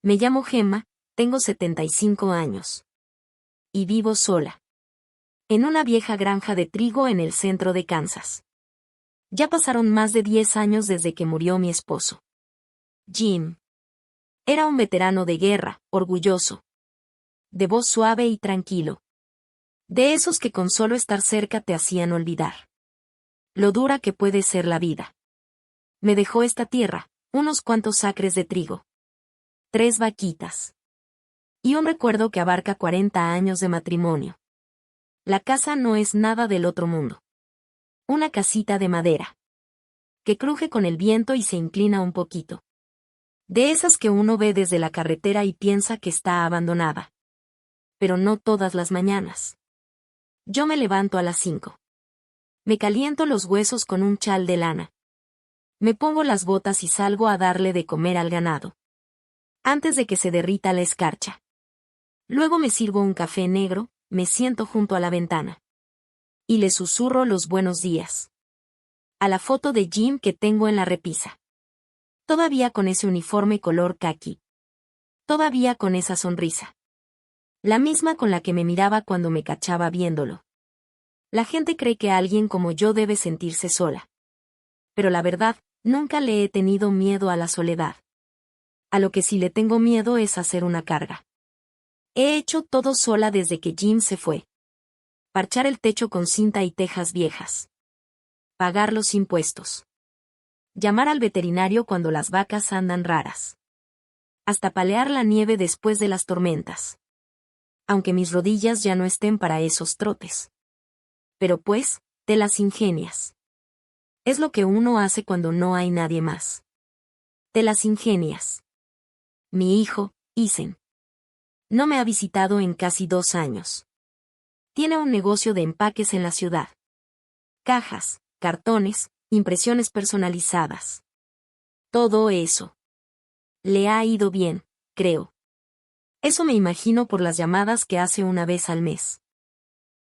Me llamo Gemma, tengo 75 años. Y vivo sola. En una vieja granja de trigo en el centro de Kansas. Ya pasaron más de 10 años desde que murió mi esposo. Jim. Era un veterano de guerra, orgulloso. De voz suave y tranquilo. De esos que con solo estar cerca te hacían olvidar lo dura que puede ser la vida. Me dejó esta tierra, unos cuantos acres de trigo. 3 vaquitas. Y un recuerdo que abarca 40 años de matrimonio. La casa no es nada del otro mundo. Una casita de madera. Que cruje con el viento y se inclina un poquito. De esas que uno ve desde la carretera y piensa que está abandonada. Pero no todas las mañanas. Yo me levanto a las 5. Me caliento los huesos con un chal de lana. Me pongo las botas y salgo a darle de comer al ganado. Antes de que se derrita la escarcha. Luego me sirvo un café negro, me siento junto a la ventana. Y le susurro los buenos días. A la foto de Jim que tengo en la repisa. Todavía con ese uniforme color caqui. Todavía con esa sonrisa. La misma con la que me miraba cuando me cachaba viéndolo. La gente cree que alguien como yo debe sentirse sola. Pero la verdad, nunca le he tenido miedo a la soledad. A lo que sí le tengo miedo es a ser una carga. He hecho todo sola desde que Jim se fue. Parchar el techo con cinta y tejas viejas. Pagar los impuestos. Llamar al veterinario cuando las vacas andan raras. Hasta palear la nieve después de las tormentas. Aunque mis rodillas ya no estén para esos trotes. Pero pues, te las ingenias. Es lo que uno hace cuando no hay nadie más. Te las ingenias. Mi hijo, Isen. No me ha visitado en casi 2 años. Tiene un negocio de empaques en la ciudad. Cajas, cartones, impresiones personalizadas. Todo eso. Le ha ido bien, creo. Eso me imagino por las llamadas que hace una vez al mes.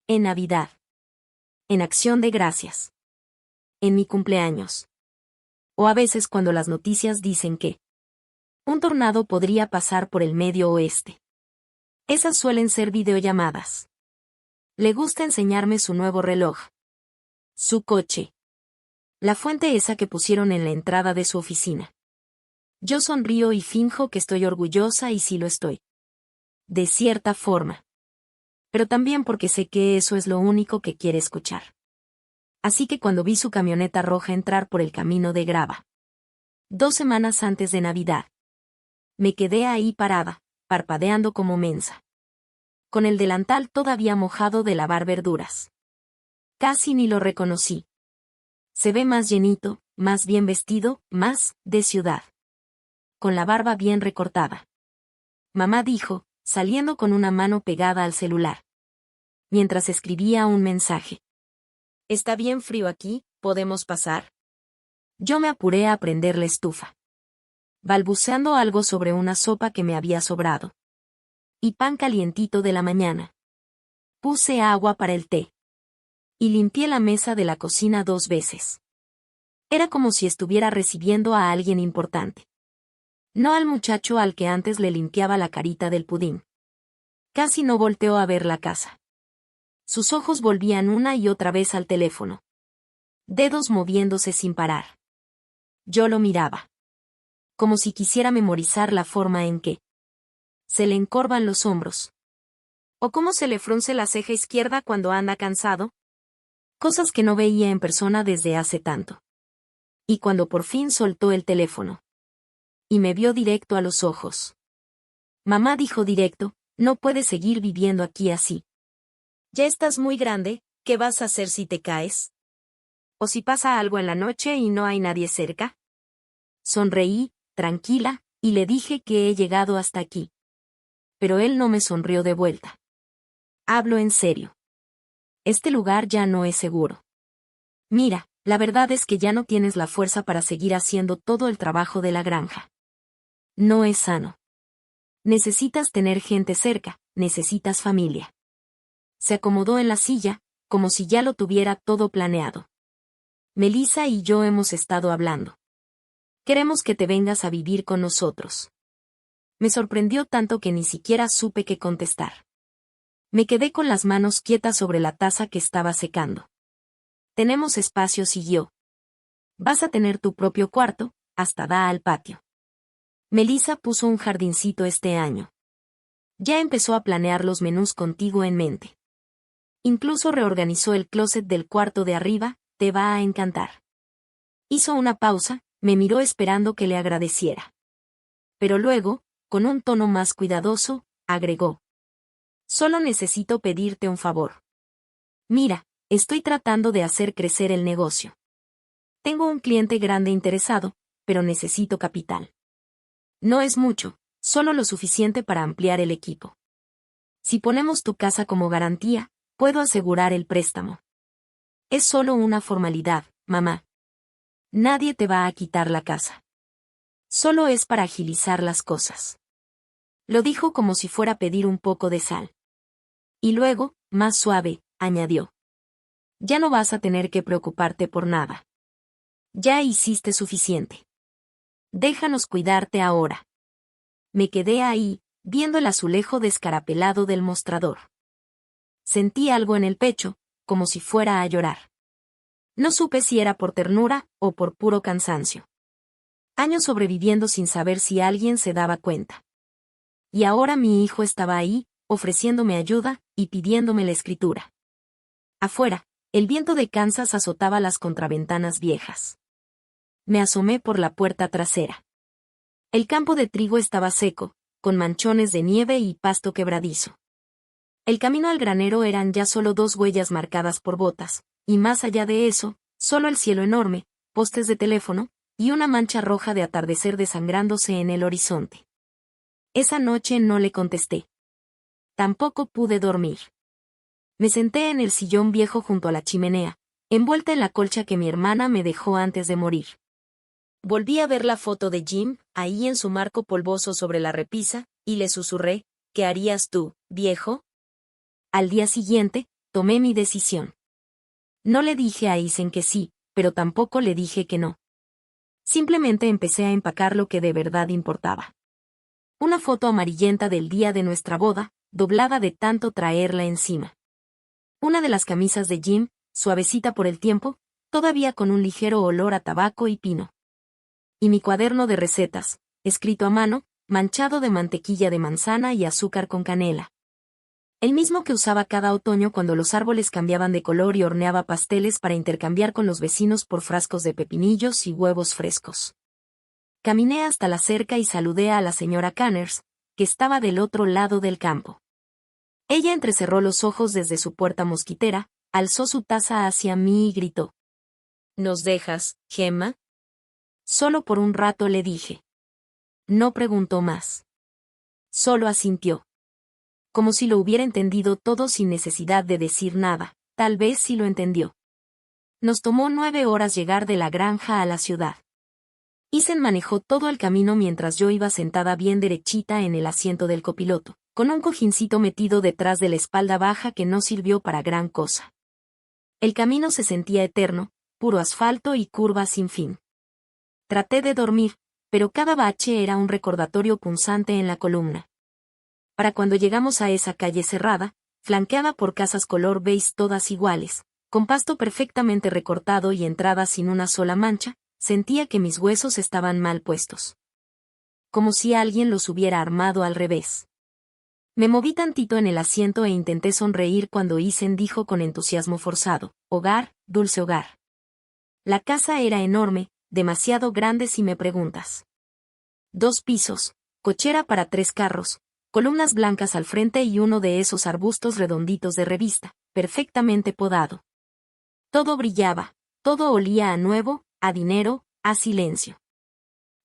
En Navidad. En Acción de Gracias. En mi cumpleaños. O a veces cuando las noticias dicen que un tornado podría pasar por el medio oeste. Esas suelen ser videollamadas. Le gusta enseñarme su nuevo reloj. Su coche. La fuente esa que pusieron en la entrada de su oficina. Yo sonrío y finjo que estoy orgullosa y sí lo estoy. De cierta forma. Pero también porque sé que eso es lo único que quiere escuchar. Así que cuando vi su camioneta roja entrar por el camino de grava. 2 semanas antes de Navidad. Me quedé ahí parada, parpadeando como mensa. Con el delantal todavía mojado de lavar verduras. Casi ni lo reconocí. Se ve más llenito, más bien vestido, más de ciudad. Con la barba bien recortada. Mamá dijo, saliendo con una mano pegada al celular. Mientras escribía un mensaje. ¿Está bien frío aquí? ¿Podemos pasar? Yo me apuré a prender la estufa. Balbuceando algo sobre una sopa que me había sobrado. Y pan calientito de la mañana. Puse agua para el té. Y limpié la mesa de la cocina 2 veces. Era como si estuviera recibiendo a alguien importante. No al muchacho al que antes le limpiaba la carita del pudín. Casi no volteó a ver la casa. Sus ojos volvían una y otra vez al teléfono. Dedos moviéndose sin parar. Yo lo miraba. Como si quisiera memorizar la forma en que se le encorvan los hombros. O cómo se le frunce la ceja izquierda cuando anda cansado. Cosas que no veía en persona desde hace tanto. Y cuando por fin soltó el teléfono. Y me vio directo a los ojos. Mamá dijo directo, no puedes seguir viviendo aquí así. Ya estás muy grande, ¿qué vas a hacer si te caes? ¿O si pasa algo en la noche y no hay nadie cerca? Sonreí, tranquila, y le dije que he llegado hasta aquí. Pero él no me sonrió de vuelta. Hablo en serio. Este lugar ya no es seguro. Mira, la verdad es que ya no tienes la fuerza para seguir haciendo todo el trabajo de la granja. No es sano. Necesitas tener gente cerca, necesitas familia. Se acomodó en la silla, como si ya lo tuviera todo planeado. Melissa y yo hemos estado hablando. Queremos que te vengas a vivir con nosotros. Me sorprendió tanto que ni siquiera supe qué contestar. Me quedé con las manos quietas sobre la taza que estaba secando. Tenemos espacio, siguió. Vas a tener tu propio cuarto, hasta da al patio. Melissa puso un jardincito este año. Ya empezó a planear los menús contigo en mente. Incluso reorganizó el closet del cuarto de arriba, te va a encantar. Hizo una pausa, me miró esperando que le agradeciera. Pero luego, con un tono más cuidadoso, agregó. Solo necesito pedirte un favor. Mira, estoy tratando de hacer crecer el negocio. Tengo un cliente grande interesado, pero necesito capital. No es mucho, solo lo suficiente para ampliar el equipo. Si ponemos tu casa como garantía, puedo asegurar el préstamo. Es solo una formalidad, mamá. Nadie te va a quitar la casa. Solo es para agilizar las cosas. Lo dijo como si fuera a pedir un poco de sal. Y luego, más suave, añadió. Ya no vas a tener que preocuparte por nada. Ya hiciste suficiente. Déjanos cuidarte ahora. Me quedé ahí, viendo el azulejo descarapelado del mostrador. Sentí algo en el pecho, como si fuera a llorar. No supe si era por ternura o por puro cansancio. Años sobreviviendo sin saber si alguien se daba cuenta. Y ahora mi hijo estaba ahí, ofreciéndome ayuda y pidiéndome la escritura. Afuera, el viento de Kansas azotaba las contraventanas viejas. Me asomé por la puerta trasera. El campo de trigo estaba seco, con manchones de nieve y pasto quebradizo. El camino al granero eran ya solo 2 huellas marcadas por botas, y más allá de eso, solo el cielo enorme, postes de teléfono, y una mancha roja de atardecer desangrándose en el horizonte. Esa noche no le contesté. Tampoco pude dormir. Me senté en el sillón viejo junto a la chimenea, envuelta en la colcha que mi hermana me dejó antes de morir. Volví a ver la foto de Jim, ahí en su marco polvoso sobre la repisa, y le susurré, ¿qué harías tú, viejo? Al día siguiente, tomé mi decisión. No le dije a Isen que sí, pero tampoco le dije que no. Simplemente empecé a empacar lo que de verdad importaba. Una foto amarillenta del día de nuestra boda, doblada de tanto traerla encima. Una de las camisas de Jim, suavecita por el tiempo, todavía con un ligero olor a tabaco y pino. Y mi cuaderno de recetas, escrito a mano, manchado de mantequilla de manzana y azúcar con canela. El mismo que usaba cada otoño cuando los árboles cambiaban de color y horneaba pasteles para intercambiar con los vecinos por frascos de pepinillos y huevos frescos. Caminé hasta la cerca y saludé a la señora Canners, que estaba del otro lado del campo. Ella entrecerró los ojos desde su puerta mosquitera, alzó su taza hacia mí y gritó. ¿Nos dejas, Gemma? Solo por un rato, le dije. No preguntó más. Solo asintió. Como si lo hubiera entendido todo sin necesidad de decir nada, tal vez sí lo entendió. Nos tomó 9 horas llegar de la granja a la ciudad. Isen manejó todo el camino mientras yo iba sentada bien derechita en el asiento del copiloto, con un cojincito metido detrás de la espalda baja que no sirvió para gran cosa. El camino se sentía eterno, puro asfalto y curvas sin fin. Traté de dormir, pero cada bache era un recordatorio punzante en la columna. Para cuando llegamos a esa calle cerrada, flanqueada por casas color beige todas iguales, con pasto perfectamente recortado y entradas sin una sola mancha, sentía que mis huesos estaban mal puestos. Como si alguien los hubiera armado al revés. Me moví tantito en el asiento e intenté sonreír cuando Isen dijo con entusiasmo forzado, hogar, dulce hogar. La casa era enorme, demasiado grande si me preguntas. 2 pisos, cochera para 3 carros, columnas blancas al frente y uno de esos arbustos redonditos de revista, perfectamente podado. Todo brillaba, todo olía a nuevo, a dinero, a silencio.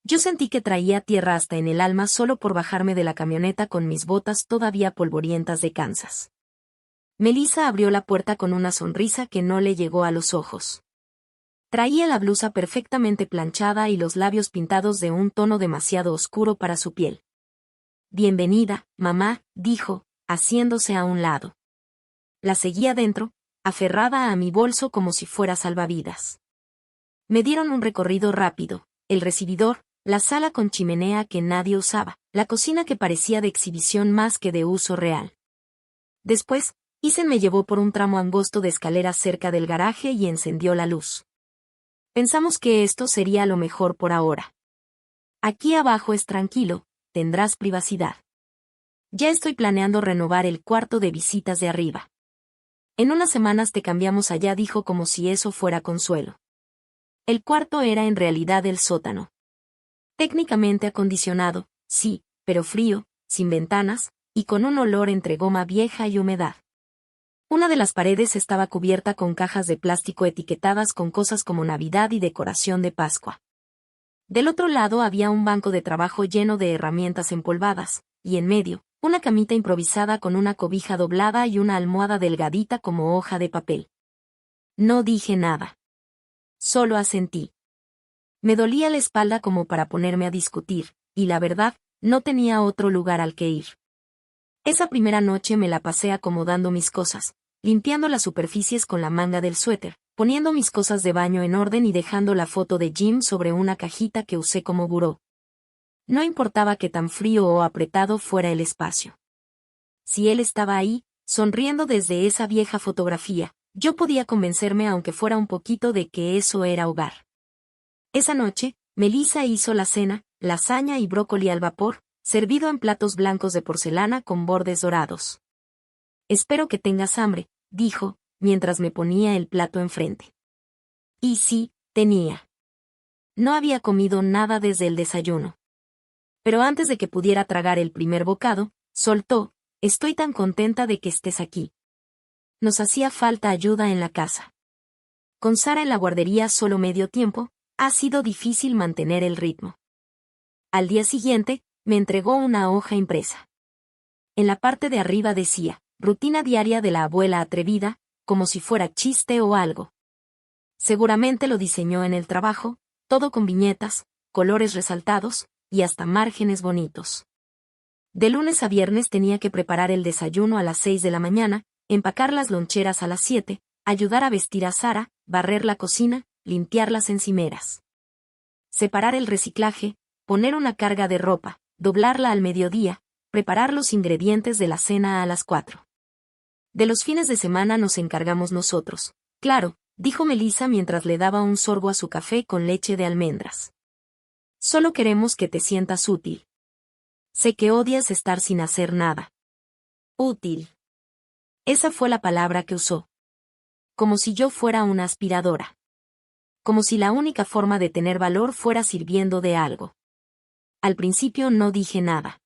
Yo sentí que traía tierra hasta en el alma solo por bajarme de la camioneta con mis botas todavía polvorientas de Kansas. Melissa abrió la puerta con una sonrisa que no le llegó a los ojos. Traía la blusa perfectamente planchada y los labios pintados de un tono demasiado oscuro para su piel. Bienvenida, mamá, dijo, haciéndose a un lado. La seguí adentro, aferrada a mi bolso como si fuera salvavidas. Me dieron un recorrido rápido, el recibidor, la sala con chimenea que nadie usaba, la cocina que parecía de exhibición más que de uso real. Después, Isen me llevó por un tramo angosto de escaleras cerca del garaje y encendió la luz. Pensamos que esto sería lo mejor por ahora. Aquí abajo es tranquilo, tendrás privacidad. Ya estoy planeando renovar el cuarto de visitas de arriba. En unas semanas te cambiamos allá, dijo como si eso fuera consuelo. El cuarto era en realidad el sótano. Técnicamente acondicionado, sí, pero frío, sin ventanas, y con un olor entre goma vieja y humedad. Una de las paredes estaba cubierta con cajas de plástico etiquetadas con cosas como Navidad y decoración de Pascua. Del otro lado había un banco de trabajo lleno de herramientas empolvadas, y en medio, una camita improvisada con una cobija doblada y una almohada delgadita como hoja de papel. No dije nada. Solo asentí. Me dolía la espalda como para ponerme a discutir, y la verdad, no tenía otro lugar al que ir. Esa primera noche me la pasé acomodando mis cosas, limpiando las superficies con la manga del suéter, poniendo mis cosas de baño en orden y dejando la foto de Jim sobre una cajita que usé como buró. No importaba qué tan frío o apretado fuera el espacio. Si él estaba ahí, sonriendo desde esa vieja fotografía, yo podía convencerme aunque fuera un poquito de que eso era hogar. Esa noche, Melissa hizo la cena, lasaña y brócoli al vapor, servido en platos blancos de porcelana con bordes dorados. Espero que tengas hambre, dijo, mientras me ponía el plato enfrente. Y sí, tenía. No había comido nada desde el desayuno. Pero antes de que pudiera tragar el primer bocado, soltó: estoy tan contenta de que estés aquí. Nos hacía falta ayuda en la casa. Con Sara en la guardería solo medio tiempo, ha sido difícil mantener el ritmo. Al día siguiente, me entregó una hoja impresa. En la parte de arriba decía, rutina diaria de la abuela atrevida, como si fuera chiste o algo. Seguramente lo diseñó en el trabajo, todo con viñetas, colores resaltados, y hasta márgenes bonitos. De lunes a viernes tenía que preparar el desayuno a las 6 de la mañana, empacar las loncheras a las 7, ayudar a vestir a Sara, barrer la cocina, limpiar las encimeras. Separar el reciclaje, poner una carga de ropa, doblarla al mediodía, preparar los ingredientes de la cena a las 4. De los fines de semana nos encargamos nosotros. Claro, dijo Melissa mientras le daba un sorbo a su café con leche de almendras. Solo queremos que te sientas útil. Sé que odias estar sin hacer nada. Útil. Esa fue la palabra que usó. Como si yo fuera una aspiradora. Como si la única forma de tener valor fuera sirviendo de algo. Al principio no dije nada.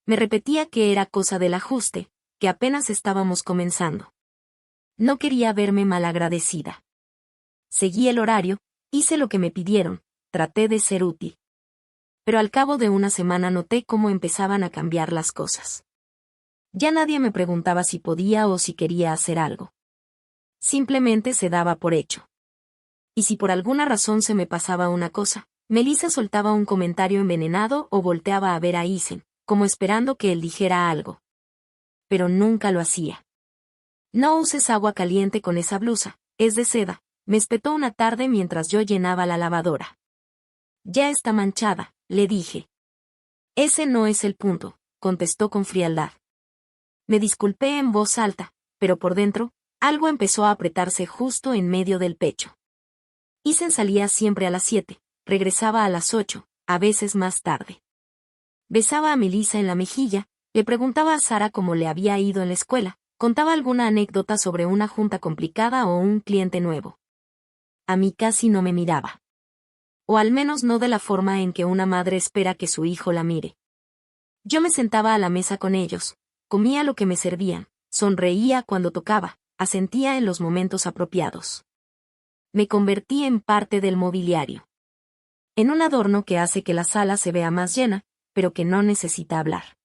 Me repetía que era cosa del ajuste, que apenas estábamos comenzando. No quería verme malagradecida. Seguí el horario, hice lo que me pidieron, traté de ser útil. Pero al cabo de una semana noté cómo empezaban a cambiar las cosas. Ya nadie me preguntaba si podía o si quería hacer algo. Simplemente se daba por hecho. Y si por alguna razón se me pasaba una cosa, Melissa soltaba un comentario envenenado o volteaba a ver a Isen, como esperando que él dijera algo. Pero nunca lo hacía. No uses agua caliente con esa blusa, es de seda, me espetó una tarde mientras yo llenaba la lavadora. Ya está manchada, le dije. Ese no es el punto, contestó con frialdad. Me disculpé en voz alta, pero por dentro, algo empezó a apretarse justo en medio del pecho. Isen salía siempre a las 7, regresaba a las 8, a veces más tarde. Besaba a Melissa en la mejilla, le preguntaba a Sara cómo le había ido en la escuela, contaba alguna anécdota sobre una junta complicada o un cliente nuevo. A mí casi no me miraba. O al menos no de la forma en que una madre espera que su hijo la mire. Yo me sentaba a la mesa con ellos, comía lo que me servían, sonreía cuando tocaba, asentía en los momentos apropiados. Me convertí en parte del mobiliario. En un adorno que hace que la sala se vea más llena, pero que no necesita hablar.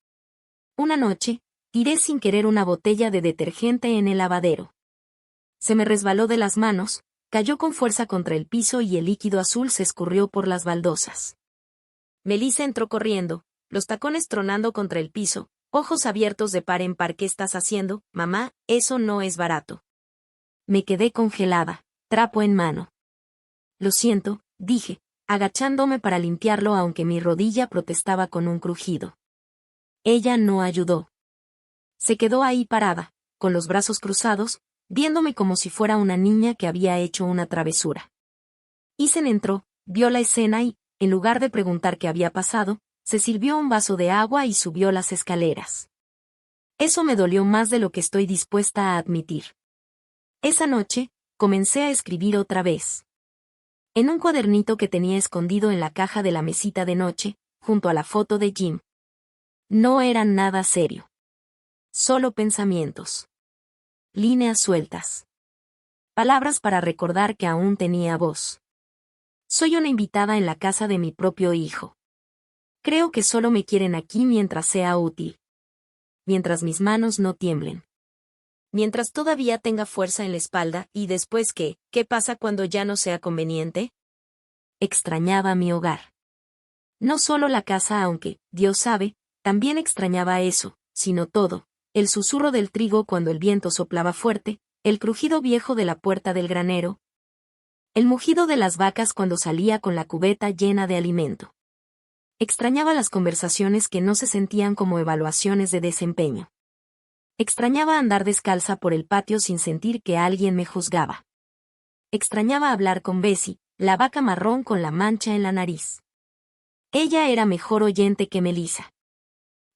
Una noche, tiré sin querer una botella de detergente en el lavadero. Se me resbaló de las manos, cayó con fuerza contra el piso y el líquido azul se escurrió por las baldosas. Melissa entró corriendo, los tacones tronando contra el piso, ojos abiertos de par en par. ¿Qué estás haciendo, mamá? Eso no es barato. Me quedé congelada, trapo en mano. Lo siento, dije, agachándome para limpiarlo aunque mi rodilla protestaba con un crujido. Ella no ayudó. Se quedó ahí parada, con los brazos cruzados, viéndome como si fuera una niña que había hecho una travesura. Ethan entró, vio la escena y, en lugar de preguntar qué había pasado, se sirvió un vaso de agua y subió las escaleras. Eso me dolió más de lo que estoy dispuesta a admitir. Esa noche, comencé a escribir otra vez. En un cuadernito que tenía escondido en la caja de la mesita de noche, junto a la foto de Jim. No era nada serio. Solo pensamientos. Líneas sueltas. Palabras para recordar que aún tenía voz. Soy una invitada en la casa de mi propio hijo. Creo que solo me quieren aquí mientras sea útil. Mientras mis manos no tiemblen. Mientras todavía tenga fuerza en la espalda, y después ¿qué pasa cuando ya no sea conveniente? Extrañaba mi hogar. No solo la casa aunque, Dios sabe, también extrañaba eso, sino todo, el susurro del trigo cuando el viento soplaba fuerte, el crujido viejo de la puerta del granero, el mugido de las vacas cuando salía con la cubeta llena de alimento. Extrañaba las conversaciones que no se sentían como evaluaciones de desempeño. Extrañaba andar descalza por el patio sin sentir que alguien me juzgaba. Extrañaba hablar con Bessie, la vaca marrón con la mancha en la nariz. Ella era mejor oyente que Melissa.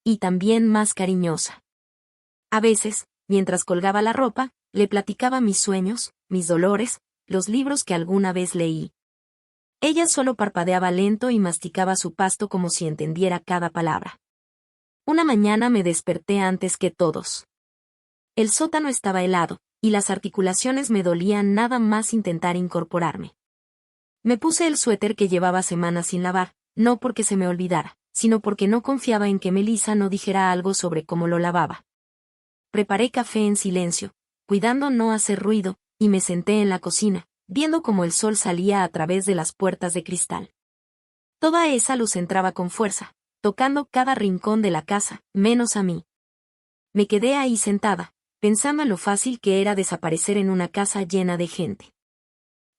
Y también más cariñosa. A veces, mientras colgaba la ropa, le platicaba mis sueños, mis dolores, los libros que alguna vez leí. Ella solo parpadeaba lento y masticaba su pasto como si entendiera cada palabra. Una mañana me desperté antes que todos. El sótano estaba helado, y las articulaciones me dolían nada más intentar incorporarme. Me puse el suéter que llevaba semanas sin lavar, no porque se me olvidara, sino porque no confiaba en que Melissa no dijera algo sobre cómo lo lavaba. Preparé café en silencio, cuidando no hacer ruido, y me senté en la cocina, viendo cómo el sol salía a través de las puertas de cristal. Toda esa luz entraba con fuerza, tocando cada rincón de la casa, menos a mí. Me quedé ahí sentada, pensando en lo fácil que era desaparecer en una casa llena de gente.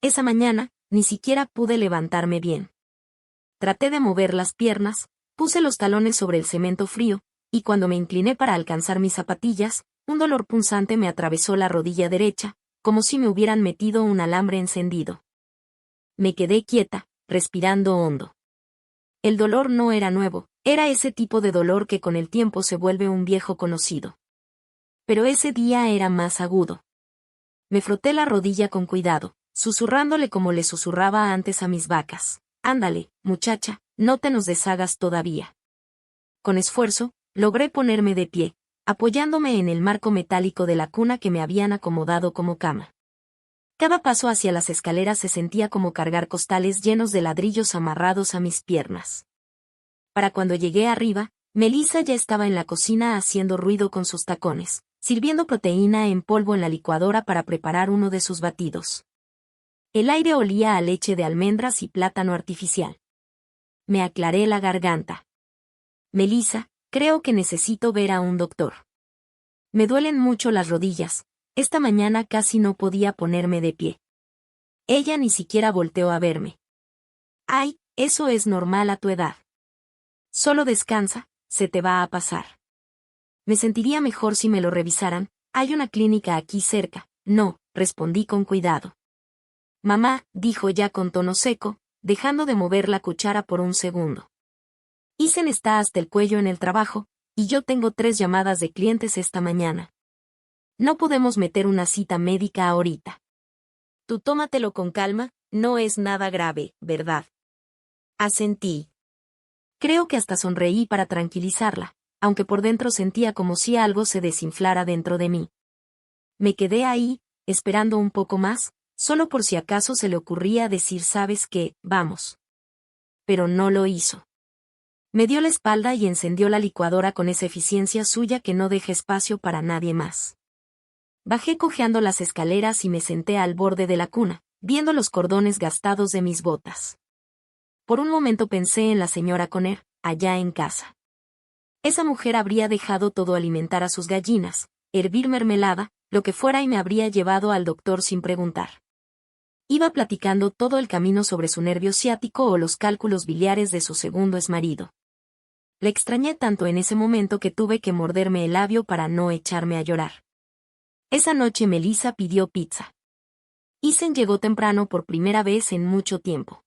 Esa mañana, ni siquiera pude levantarme bien. Traté de mover las piernas, puse los talones sobre el cemento frío, y cuando me incliné para alcanzar mis zapatillas, un dolor punzante me atravesó la rodilla derecha, como si me hubieran metido un alambre encendido. Me quedé quieta, respirando hondo. El dolor no era nuevo, era ese tipo de dolor que con el tiempo se vuelve un viejo conocido. Pero ese día era más agudo. Me froté la rodilla con cuidado, susurrándole como le susurraba antes a mis vacas. Ándale, muchacha, no te nos deshagas todavía. Con esfuerzo, logré ponerme de pie, apoyándome en el marco metálico de la cuna que me habían acomodado como cama. Cada paso hacia las escaleras se sentía como cargar costales llenos de ladrillos amarrados a mis piernas. Para cuando llegué arriba, Melissa ya estaba en la cocina haciendo ruido con sus tacones, sirviendo proteína en polvo en la licuadora para preparar uno de sus batidos. El aire olía a leche de almendras y plátano artificial. Me aclaré la garganta. Melissa, creo que necesito ver a un doctor. Me duelen mucho las rodillas, esta mañana casi no podía ponerme de pie. Ella ni siquiera volteó a verme. Ay, eso es normal a tu edad. Solo descansa, se te va a pasar. Me sentiría mejor si me lo revisaran, hay una clínica aquí cerca. No, respondí con cuidado. Mamá, dijo ya con tono seco, dejando de mover la cuchara por un segundo. Ethan está hasta el cuello en el trabajo, y yo tengo 3 llamadas de clientes esta mañana. No podemos meter una cita médica ahorita. Tú tómatelo con calma, no es nada grave, ¿verdad? Asentí. Creo que hasta sonreí para tranquilizarla, aunque por dentro sentía como si algo se desinflara dentro de mí. Me quedé ahí, esperando un poco más, solo por si acaso se le ocurría decir ¿sabes qué? Vamos. Pero no lo hizo. Me dio la espalda y encendió la licuadora con esa eficiencia suya que no deja espacio para nadie más. Bajé cojeando las escaleras y me senté al borde de la cuna, viendo los cordones gastados de mis botas. Por un momento pensé en la señora Conner, allá en casa. Esa mujer habría dejado todo alimentar a sus gallinas, hervir mermelada, lo que fuera y me habría llevado al doctor sin preguntar. Iba platicando todo el camino sobre su nervio ciático o los cálculos biliares de su segundo exmarido. Le extrañé tanto en ese momento que tuve que morderme el labio para no echarme a llorar. Esa noche Melissa pidió pizza. Ethan llegó temprano por primera vez en mucho tiempo.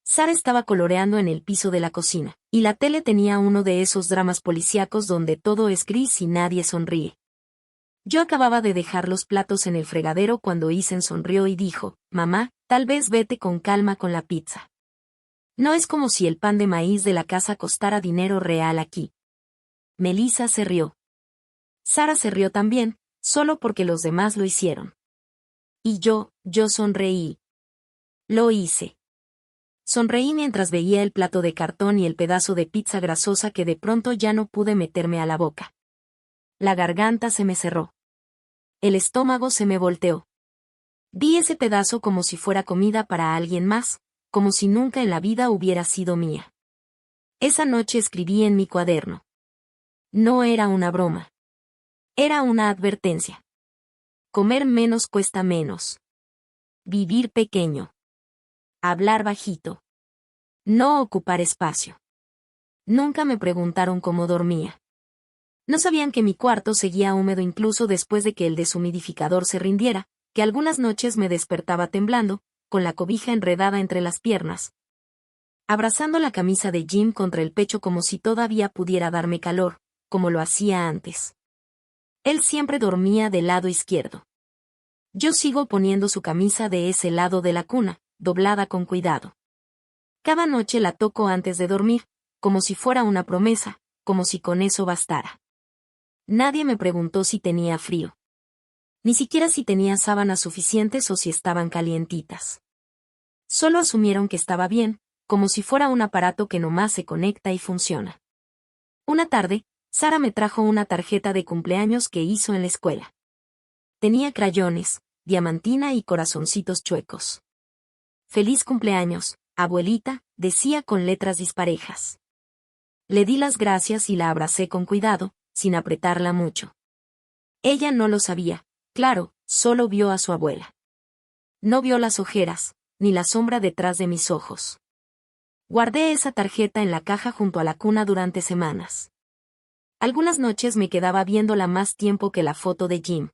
Sara estaba coloreando en el piso de la cocina, y la tele tenía uno de esos dramas policíacos donde todo es gris y nadie sonríe. Yo acababa de dejar los platos en el fregadero cuando Ethan sonrió y dijo, «Mamá, tal vez vete con calma con la pizza. No es como si el pan de maíz de la casa costara dinero real aquí». Melissa se rió. Sara se rió también, solo porque los demás lo hicieron. Y yo sonreí. Lo hice. Sonreí mientras veía el plato de cartón y el pedazo de pizza grasosa que de pronto ya no pude meterme a la boca. La garganta se me cerró. El estómago se me volteó. Vi ese pedazo como si fuera comida para alguien más, como si nunca en la vida hubiera sido mía. Esa noche escribí en mi cuaderno. No era una broma. Era una advertencia. Comer menos cuesta menos. Vivir pequeño. Hablar bajito. No ocupar espacio. Nunca me preguntaron cómo dormía. No sabían que mi cuarto seguía húmedo incluso después de que el deshumidificador se rindiera, que algunas noches me despertaba temblando, con la cobija enredada entre las piernas, abrazando la camisa de Jim contra el pecho como si todavía pudiera darme calor, como lo hacía antes. Él siempre dormía del lado izquierdo. Yo sigo poniendo su camisa de ese lado de la cuna, doblada con cuidado. Cada noche la toco antes de dormir, como si fuera una promesa, como si con eso bastara. Nadie me preguntó si tenía frío. Ni siquiera si tenía sábanas suficientes o si estaban calientitas. Solo asumieron que estaba bien, como si fuera un aparato que nomás se conecta y funciona. Una tarde, Sara me trajo una tarjeta de cumpleaños que hizo en la escuela. Tenía crayones, diamantina y corazoncitos chuecos. «Feliz cumpleaños, abuelita», decía con letras disparejas. Le di las gracias y la abracé con cuidado, sin apretarla mucho. Ella no lo sabía, claro, solo vio a su abuela. No vio las ojeras, ni la sombra detrás de mis ojos. Guardé esa tarjeta en la caja junto a la cuna durante semanas. Algunas noches me quedaba viéndola más tiempo que la foto de Jim.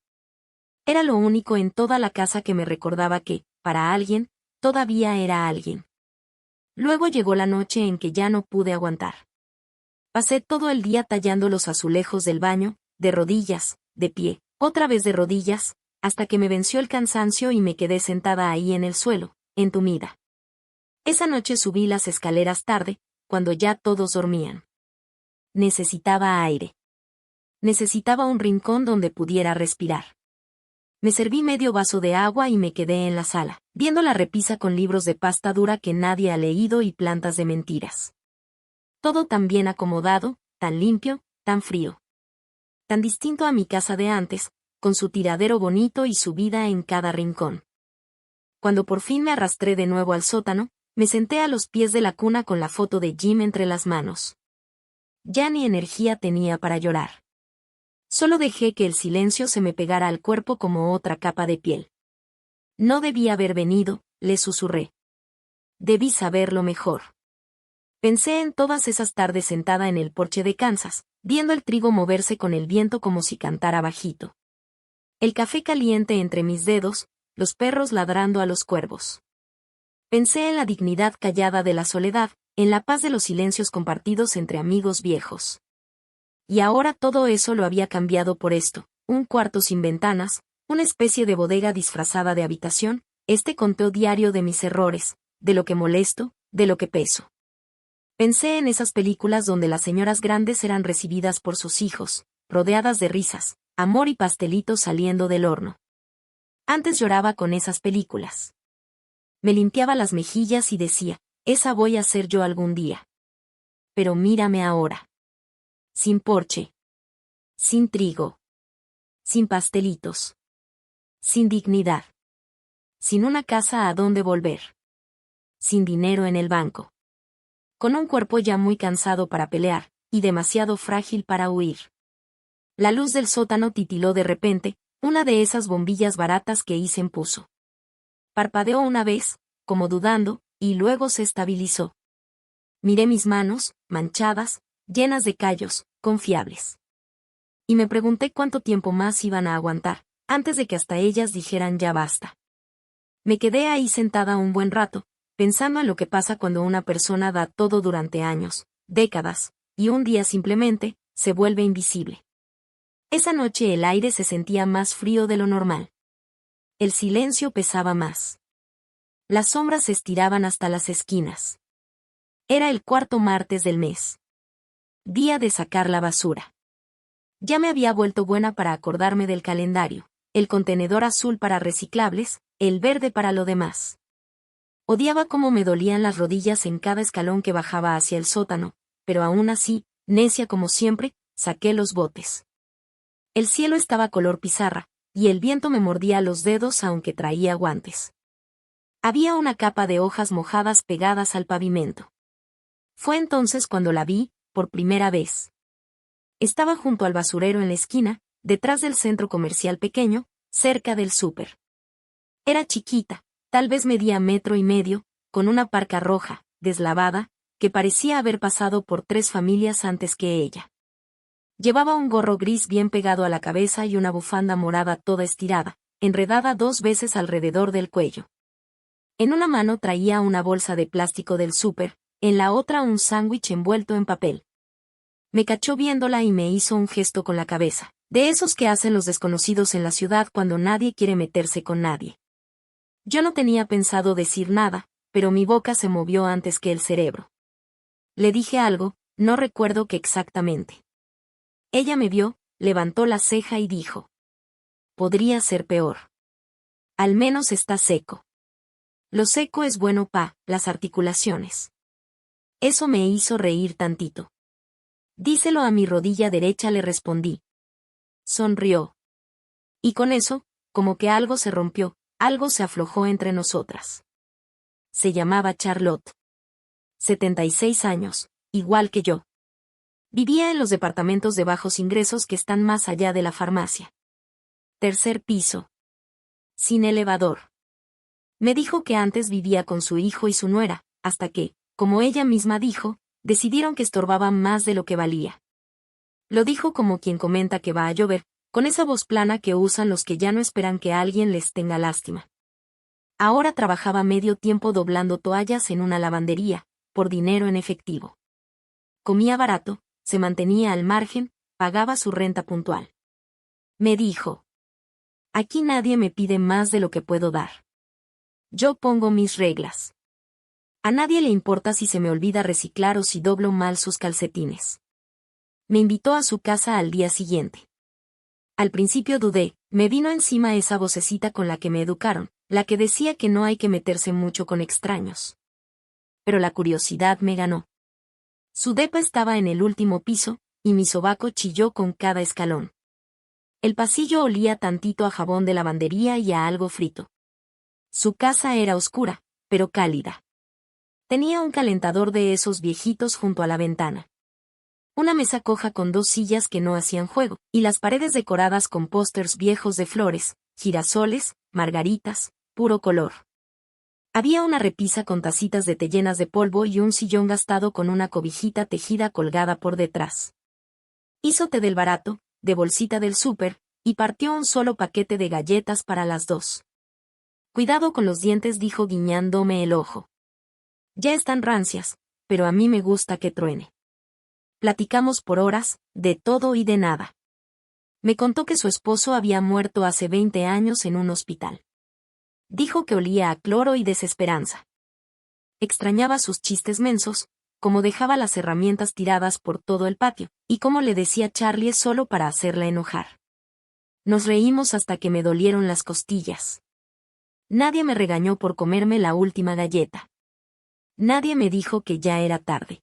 Era lo único en toda la casa que me recordaba que, para alguien, todavía era alguien. Luego llegó la noche en que ya no pude aguantar. Pasé todo el día tallando los azulejos del baño, de rodillas, de pie, otra vez de rodillas, hasta que me venció el cansancio y me quedé sentada ahí en el suelo, entumida. Esa noche subí las escaleras tarde, cuando ya todos dormían. Necesitaba aire. Necesitaba un rincón donde pudiera respirar. Me serví medio vaso de agua y me quedé en la sala, viendo la repisa con libros de pasta dura que nadie ha leído y plantas de mentiras. Todo tan bien acomodado, tan limpio, tan frío. Tan distinto a mi casa de antes, con su tiradero bonito y su vida en cada rincón. Cuando por fin me arrastré de nuevo al sótano, me senté a los pies de la cuna con la foto de Jim entre las manos. Ya ni energía tenía para llorar. Solo dejé que el silencio se me pegara al cuerpo como otra capa de piel. No debí haber venido, le susurré. Debí saberlo mejor. Pensé en todas esas tardes sentada en el porche de Kansas, viendo el trigo moverse con el viento como si cantara bajito. El café caliente entre mis dedos, los perros ladrando a los cuervos. Pensé en la dignidad callada de la soledad, en la paz de los silencios compartidos entre amigos viejos. Y ahora todo eso lo había cambiado por esto, un cuarto sin ventanas, una especie de bodega disfrazada de habitación, este conteo diario de mis errores, de lo que molesto, de lo que peso. Pensé en esas películas donde las señoras grandes eran recibidas por sus hijos, rodeadas de risas, amor y pastelitos saliendo del horno. Antes lloraba con esas películas. Me limpiaba las mejillas y decía, esa voy a ser yo algún día. Pero mírame ahora. Sin porche. Sin trigo. Sin pastelitos. Sin dignidad. Sin una casa a donde volver. Sin dinero en el banco. Con un cuerpo ya muy cansado para pelear, y demasiado frágil para huir. La luz del sótano titiló de repente, una de esas bombillas baratas que Ethan puso. Parpadeó una vez, como dudando, y luego se estabilizó. Miré mis manos, manchadas, llenas de callos, confiables. Y me pregunté cuánto tiempo más iban a aguantar, antes de que hasta ellas dijeran ya basta. Me quedé ahí sentada un buen rato, pensando en lo que pasa cuando una persona da todo durante años, décadas, y un día simplemente, se vuelve invisible. Esa noche el aire se sentía más frío de lo normal. El silencio pesaba más. Las sombras se estiraban hasta las esquinas. Era el cuarto martes del mes. Día de sacar la basura. Ya me había vuelto buena para acordarme del calendario, el contenedor azul para reciclables, el verde para lo demás. Odiaba cómo me dolían las rodillas en cada escalón que bajaba hacia el sótano, pero aún así, necia como siempre, saqué los botes. El cielo estaba color pizarra, y el viento me mordía los dedos aunque traía guantes. Había una capa de hojas mojadas pegadas al pavimento. Fue entonces cuando la vi, por primera vez. Estaba junto al basurero en la esquina, detrás del centro comercial pequeño, cerca del súper. Era chiquita, tal vez medía 1,5 metros, con una parca roja, deslavada, que parecía haber pasado por 3 familias antes que ella. Llevaba un gorro gris bien pegado a la cabeza y una bufanda morada toda estirada, enredada 2 veces alrededor del cuello. En una mano traía una bolsa de plástico del súper, en la otra un sándwich envuelto en papel. Me cachó viéndola y me hizo un gesto con la cabeza, de esos que hacen los desconocidos en la ciudad cuando nadie quiere meterse con nadie. Yo no tenía pensado decir nada, pero mi boca se movió antes que el cerebro. Le dije algo, no recuerdo qué exactamente. Ella me vio, levantó la ceja y dijo: podría ser peor. Al menos está seco. Lo seco es bueno para las articulaciones. Eso me hizo reír tantito. Díselo a mi rodilla derecha, le respondí. Sonrió. Y con eso, como que algo se rompió, algo se aflojó entre nosotras. Se llamaba Charlotte. 76 años, igual que yo. Vivía en los departamentos de bajos ingresos que están más allá de la farmacia. 3er piso. Sin elevador. Me dijo que antes vivía con su hijo y su nuera, hasta que, como ella misma dijo, decidieron que estorbaban más de lo que valía. Lo dijo como quien comenta que va a llover, con esa voz plana que usan los que ya no esperan que alguien les tenga lástima. Ahora trabajaba medio tiempo doblando toallas en una lavandería, por dinero en efectivo. Comía barato, se mantenía al margen, pagaba su renta puntual. Me dijo: aquí nadie me pide más de lo que puedo dar. Yo pongo mis reglas. A nadie le importa si se me olvida reciclar o si doblo mal sus calcetines. Me invitó a su casa al día siguiente. Al principio dudé, me vino encima esa vocecita con la que me educaron, la que decía que no hay que meterse mucho con extraños. Pero la curiosidad me ganó. Su depa estaba en el último piso, y mi sobaco chilló con cada escalón. El pasillo olía tantito a jabón de lavandería y a algo frito. Su casa era oscura, pero cálida. Tenía un calentador de esos viejitos junto a la ventana. Una mesa coja con 2 sillas que no hacían juego, y las paredes decoradas con pósters viejos de flores, girasoles, margaritas, puro color. Había una repisa con tacitas de té llenas de polvo y un sillón gastado con una cobijita tejida colgada por detrás. Hizo té del barato, de bolsita del súper, y partió un solo paquete de galletas para las 2. Cuidado con los dientes, dijo guiñándome el ojo. Ya están rancias, pero a mí me gusta que truene. Platicamos por horas, de todo y de nada. Me contó que su esposo había muerto hace 20 años en un hospital. Dijo que olía a cloro y desesperanza. Extrañaba sus chistes mensos, cómo dejaba las herramientas tiradas por todo el patio, y cómo le decía Charlie solo para hacerla enojar. Nos reímos hasta que me dolieron las costillas. Nadie me regañó por comerme la última galleta. Nadie me dijo que ya era tarde.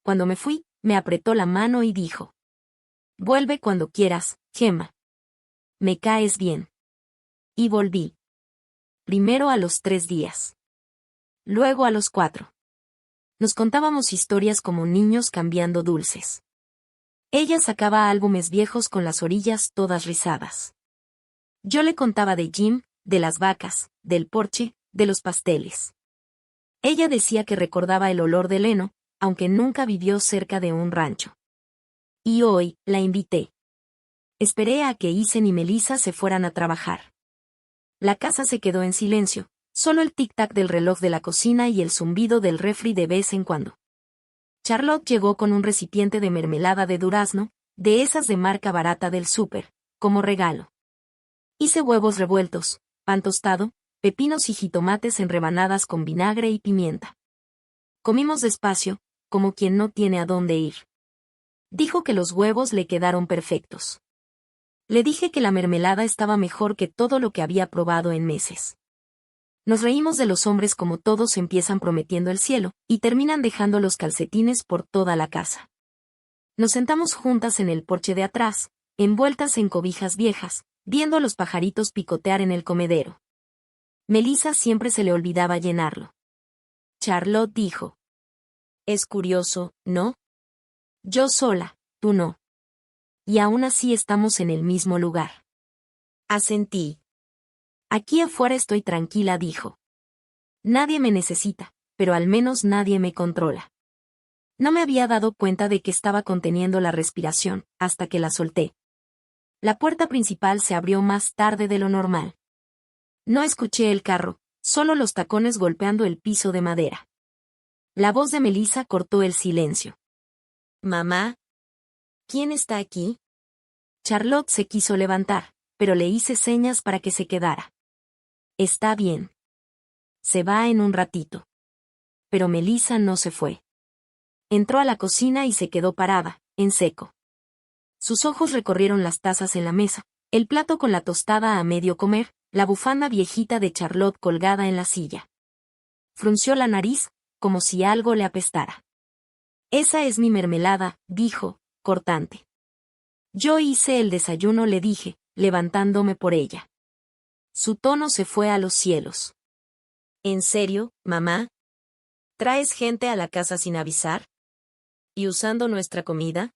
Cuando me fui, me apretó la mano y dijo: vuelve cuando quieras, Gemma. Me caes bien. Y volví. Primero a los 3 días. Luego a los 4. Nos contábamos historias como niños cambiando dulces. Ella sacaba álbumes viejos con las orillas todas rizadas. Yo le contaba de Jim, de las vacas, del porche, de los pasteles. Ella decía que recordaba el olor del heno, aunque nunca vivió cerca de un rancho. Y hoy, la invité. Esperé a que Isen y Melissa se fueran a trabajar. La casa se quedó en silencio, solo el tic-tac del reloj de la cocina y el zumbido del refri de vez en cuando. Charlotte llegó con un recipiente de mermelada de durazno, de esas de marca barata del súper, como regalo. Hice huevos revueltos, pan tostado, pepinos y jitomates en rebanadas con vinagre y pimienta. Comimos despacio, como quien no tiene a dónde ir. Dijo que los huevos le quedaron perfectos. Le dije que la mermelada estaba mejor que todo lo que había probado en meses. Nos reímos de los hombres como todos empiezan prometiendo el cielo, y terminan dejando los calcetines por toda la casa. Nos sentamos juntas en el porche de atrás, envueltas en cobijas viejas, viendo a los pajaritos picotear en el comedero. Melissa siempre se le olvidaba llenarlo. Charlotte dijo: «Es curioso, ¿no? Yo sola, tú no. Y aún así estamos en el mismo lugar». Asentí. «Aquí afuera estoy tranquila», dijo. «Nadie me necesita, pero al menos nadie me controla». No me había dado cuenta de que estaba conteniendo la respiración, hasta que la solté. La puerta principal se abrió más tarde de lo normal. No escuché el carro, solo los tacones golpeando el piso de madera. La voz de Melissa cortó el silencio. «Mamá, ¿quién está aquí?» Charlotte se quiso levantar, pero le hice señas para que se quedara. «Está bien. Se va en un ratito». Pero Melissa no se fue. Entró a la cocina y se quedó parada, en seco. Sus ojos recorrieron las tazas en la mesa, el plato con la tostada a medio comer, la bufanda viejita de Charlotte colgada en la silla. Frunció la nariz, como si algo le apestara. «Esa es mi mermelada», dijo, cortante. «Yo hice el desayuno», le dije, levantándome por ella. Su tono se fue a los cielos. «¿En serio, mamá? ¿Traes gente a la casa sin avisar? ¿Y usando nuestra comida?»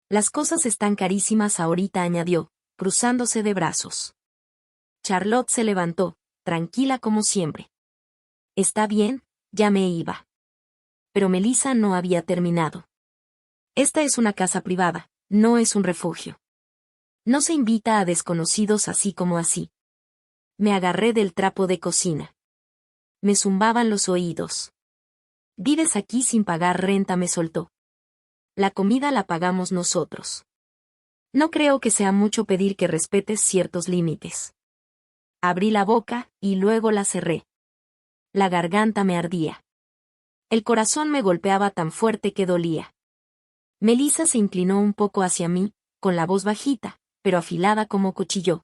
«Las cosas están carísimas ahorita», añadió, cruzándose de brazos. Charlotte se levantó, tranquila como siempre. «Está bien, ya me iba». Pero Melissa no había terminado. «Esta es una casa privada, no es un refugio. No se invita a desconocidos así como así». Me agarré del trapo de cocina. Me zumbaban los oídos. «Vives aquí sin pagar renta», me soltó. «La comida la pagamos nosotros. No creo que sea mucho pedir que respetes ciertos límites». Abrí la boca, y luego la cerré. La garganta me ardía. El corazón me golpeaba tan fuerte que dolía. Melissa se inclinó un poco hacia mí, con la voz bajita, pero afilada como cuchillo.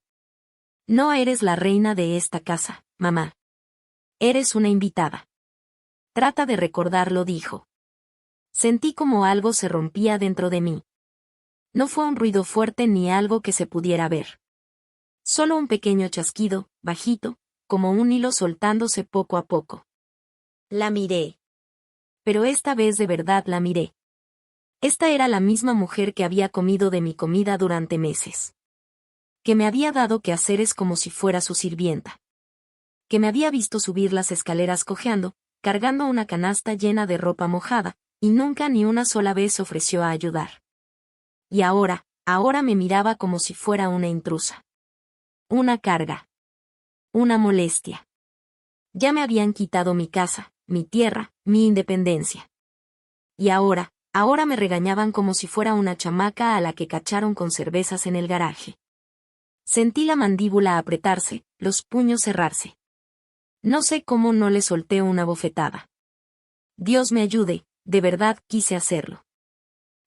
«No eres la reina de esta casa, mamá. Eres una invitada». «Trata de recordarlo», dijo. Sentí como algo se rompía dentro de mí. No fue un ruido fuerte ni algo que se pudiera ver. Solo un pequeño chasquido, bajito, como un hilo soltándose poco a poco. La miré. Pero esta vez de verdad la miré. Esta era la misma mujer que había comido de mi comida durante meses. Que me había dado quehaceres como si fuera su sirvienta. Que me había visto subir las escaleras cojeando, cargando una canasta llena de ropa mojada, y nunca ni una sola vez ofreció a ayudar. Y ahora me miraba como si fuera una intrusa. Una carga. Una molestia. Ya me habían quitado mi casa, mi tierra, mi independencia. Y ahora me regañaban como si fuera una chamaca a la que cacharon con cervezas en el garaje. Sentí la mandíbula apretarse, los puños cerrarse. No sé cómo no le solté una bofetada. Dios me ayude, de verdad quise hacerlo.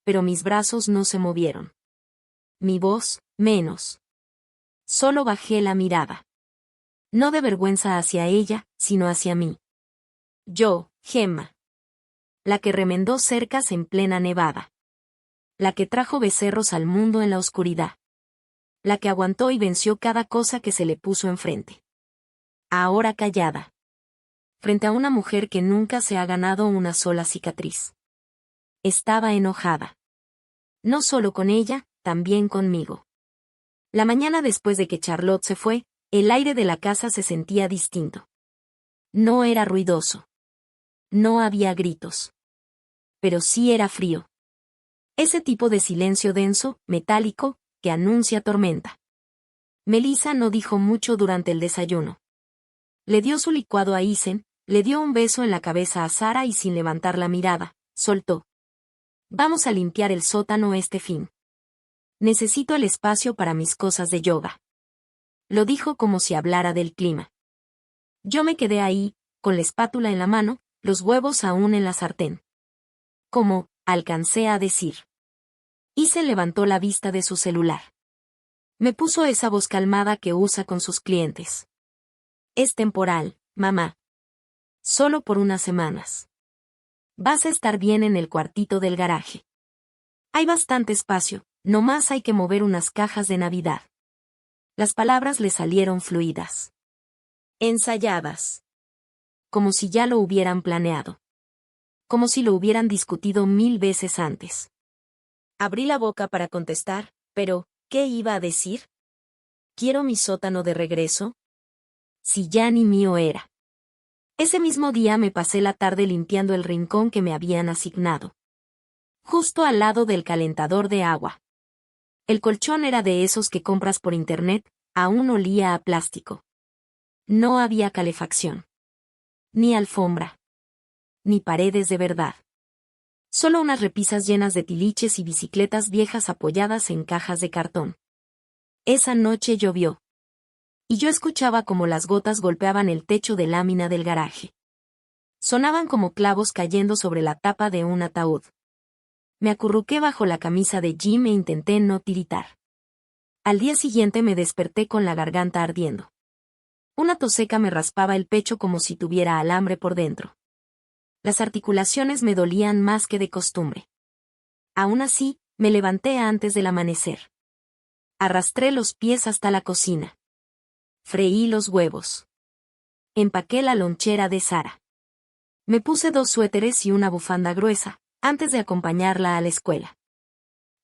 Pero mis brazos no se movieron. Mi voz, menos. Solo bajé la mirada. No de vergüenza hacia ella, sino hacia mí. Yo, Gemma. La que remendó cercas en plena nevada. La que trajo becerros al mundo en la oscuridad. La que aguantó y venció cada cosa que se le puso enfrente. Ahora callada. Frente a una mujer que nunca se ha ganado una sola cicatriz. Estaba enojada. No solo con ella, también conmigo. La mañana después de que Charlotte se fue, El aire de la casa se sentía distinto. No era ruidoso. No había gritos. Pero sí era frío. Ese tipo de silencio denso, metálico, que anuncia tormenta. Melissa no dijo mucho durante el desayuno. Le dio su licuado a Isen, le dio un beso en la cabeza a Sara y sin levantar la mirada, soltó. Vamos a limpiar el sótano este fin. Necesito el espacio para mis cosas de yoga. Lo dijo como si hablara del clima. Yo me quedé ahí, con la espátula en la mano, los huevos aún en la sartén. Como, alcancé a decir. Isen levantó la vista de su celular. Me puso esa voz calmada que usa con sus clientes. Es temporal, mamá. Solo por unas semanas. Vas a estar bien en el cuartito del garaje. Hay bastante espacio, nomás hay que mover unas cajas de Navidad. Las palabras le salieron fluidas. Ensayadas. Como si ya lo hubieran planeado. Como si lo hubieran discutido 1000 veces antes. Abrí la boca para contestar, pero, ¿qué iba a decir? ¿Quiero mi sótano de regreso? Si ya ni mío era. Ese mismo día me pasé la tarde limpiando el rincón que me habían asignado. Justo al lado del calentador de agua. El colchón era de esos que compras por internet, aún olía a plástico. No había calefacción. Ni alfombra. Ni paredes de verdad. Solo unas repisas llenas de tiliches y bicicletas viejas apoyadas en cajas de cartón. Esa noche llovió. Y yo escuchaba como las gotas golpeaban el techo de lámina del garaje. Sonaban como clavos cayendo sobre la tapa de un ataúd. Me acurruqué bajo la camisa de Jim e intenté no tiritar. Al día siguiente me desperté con la garganta ardiendo. Una tos seca me raspaba el pecho como si tuviera alambre por dentro. Las articulaciones me dolían más que de costumbre. Aún así, me levanté antes del amanecer. Arrastré los pies hasta la cocina. Freí los huevos. Empaqué la lonchera de Sara. Me puse 2 suéteres y una bufanda gruesa, antes de acompañarla a la escuela.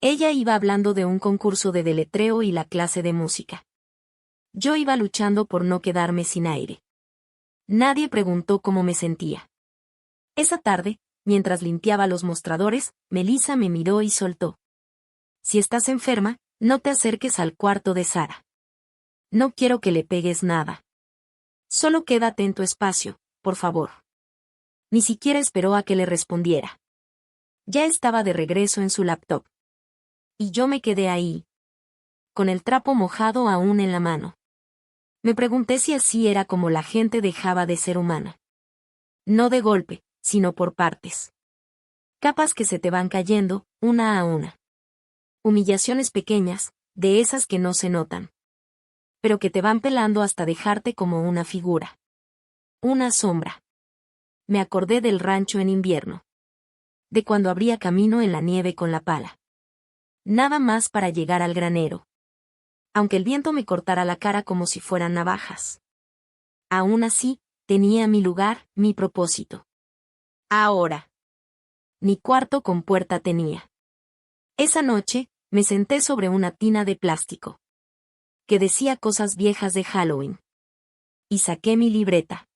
Ella iba hablando de un concurso de deletreo y la clase de música. Yo iba luchando por no quedarme sin aire. Nadie preguntó cómo me sentía. Esa tarde, mientras limpiaba los mostradores, Melissa me miró y soltó. Si estás enferma, no te acerques al cuarto de Sara. No quiero que le pegues nada. Solo quédate en tu espacio, por favor. Ni siquiera esperó a que le respondiera. Ya estaba de regreso en su laptop. Y yo me quedé ahí, con el trapo mojado aún en la mano. Me pregunté si así era como la gente dejaba de ser humana. No de golpe, sino por partes. Capas que se te van cayendo, una a una. Humillaciones pequeñas, de esas que no se notan. Pero que te van pelando hasta dejarte como una figura. Una sombra. Me acordé del rancho en invierno. De cuando abría camino en la nieve con la pala. Nada más para llegar al granero. Aunque el viento me cortara la cara como si fueran navajas. Aún así, tenía mi lugar, mi propósito. Ahora. Mi cuarto con puerta tenía. Esa noche, me senté sobre una tina de plástico. Que decía cosas viejas de Halloween. Y saqué mi libreta.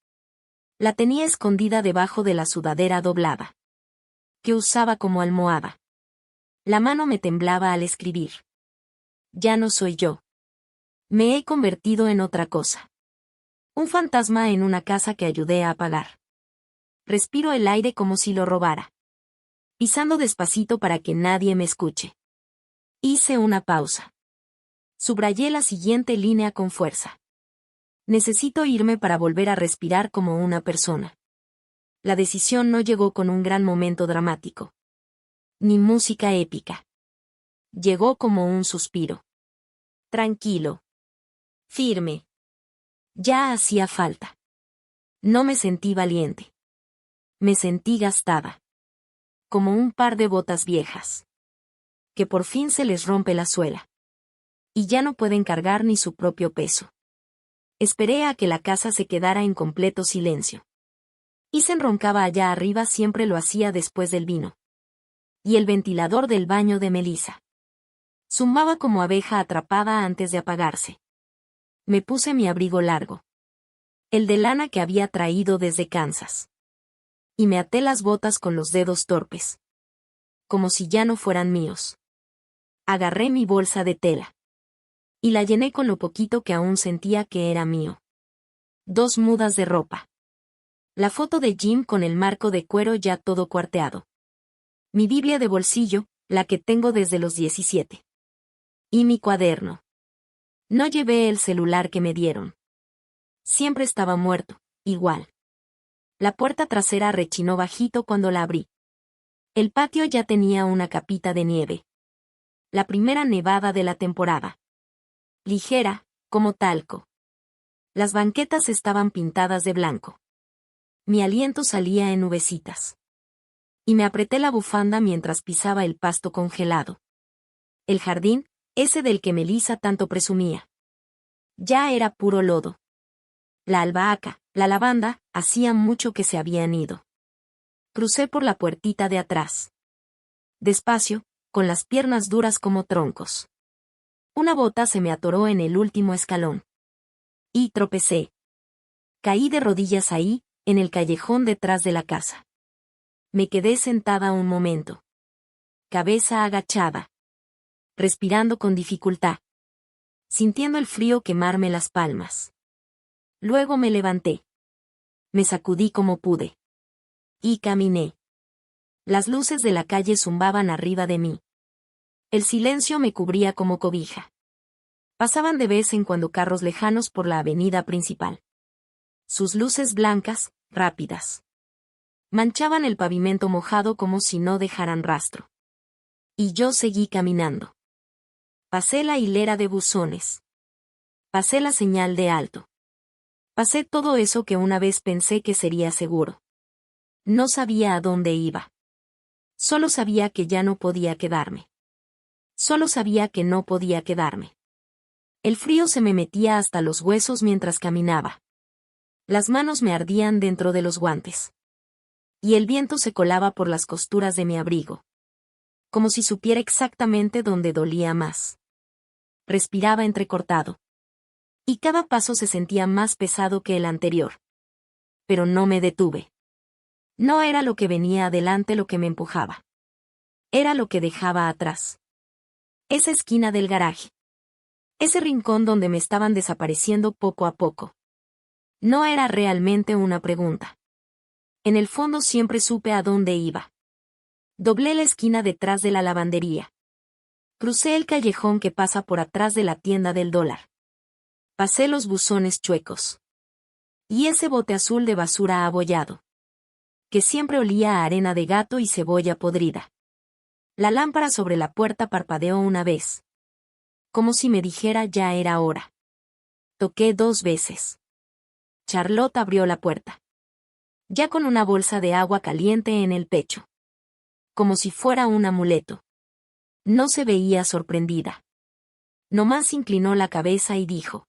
La tenía escondida debajo de la sudadera doblada. Que usaba como almohada. La mano me temblaba al escribir. Ya no soy yo. Me he convertido en otra cosa. Un fantasma en una casa que ayudé a apagar. Respiro el aire como si lo robara. Pisando despacito para que nadie me escuche. Hice una pausa. Subrayé la siguiente línea con fuerza. Necesito irme para volver a respirar como una persona. La decisión no llegó con un gran momento dramático. Ni música épica. Llegó como un suspiro. Tranquilo. Firme. Ya hacía falta. No me sentí valiente. Me sentí gastada. Como un par de botas viejas. Que por fin se les rompe la suela. Y ya no pueden cargar ni su propio peso. Esperé a que la casa se quedara en completo silencio. Isen roncaba allá arriba, siempre lo hacía después del vino. Y el ventilador del baño de Melissa. Zumaba como abeja atrapada antes de apagarse. Me puse mi abrigo largo, el de lana que había traído desde Kansas. Y me até las botas con los dedos torpes, como si ya no fueran míos. Agarré mi bolsa de tela y la llené con lo poquito que aún sentía que era mío. 2 mudas de ropa. La foto de Jim con el marco de cuero ya todo cuarteado. Mi Biblia de bolsillo, la que tengo desde los 17. Y mi cuaderno. No llevé el celular que me dieron. Siempre estaba muerto, igual. La puerta trasera rechinó bajito cuando la abrí. El patio ya tenía una capita de nieve. La primera nevada de la temporada. Ligera, como talco. Las banquetas estaban pintadas de blanco. Mi aliento salía en nubecitas. Y me apreté la bufanda mientras pisaba el pasto congelado. El jardín, ese del que Melissa tanto presumía. Ya era puro lodo. La albahaca, la lavanda, hacía mucho que se habían ido. Crucé por la puertita de atrás. Despacio, con las piernas duras como troncos. Una bota se me atoró en el último escalón. Y tropecé. Caí de rodillas ahí, en el callejón detrás de la casa. Me quedé sentada un momento. Cabeza agachada. Respirando con dificultad. Sintiendo el frío quemarme las palmas. Luego me levanté. Me sacudí como pude. Y caminé. Las luces de la calle zumbaban arriba de mí. El silencio me cubría como cobija. Pasaban de vez en cuando carros lejanos por la avenida principal. Sus luces blancas, rápidas. Manchaban el pavimento mojado como si no dejaran rastro. Y yo seguí caminando. Pasé la hilera de buzones. Pasé la señal de alto. Pasé todo eso que una vez pensé que sería seguro. No sabía a dónde iba. Solo sabía que ya no podía quedarme. Solo sabía que no podía quedarme. El frío se me metía hasta los huesos mientras caminaba. Las manos me ardían dentro de los guantes. Y el viento se colaba por las costuras de mi abrigo. Como si supiera exactamente dónde dolía más. Respiraba entrecortado. Y cada paso se sentía más pesado que el anterior. Pero no me detuve. No era lo que venía adelante lo que me empujaba. Era lo que dejaba atrás. Esa esquina del garaje. Ese rincón donde me estaban desapareciendo poco a poco. No era realmente una pregunta. En el fondo siempre supe a dónde iba. Doblé la esquina detrás de la lavandería. Crucé el callejón que pasa por atrás de la tienda del dólar. Pasé los buzones chuecos. Y ese bote azul de basura abollado. Que siempre olía a arena de gato y cebolla podrida. La lámpara sobre la puerta parpadeó una vez. Como si me dijera ya era hora. Toqué 2 veces. Charlotte abrió la puerta. Ya con una bolsa de agua caliente en el pecho. Como si fuera un amuleto. No se veía sorprendida. Nomás inclinó la cabeza y dijo.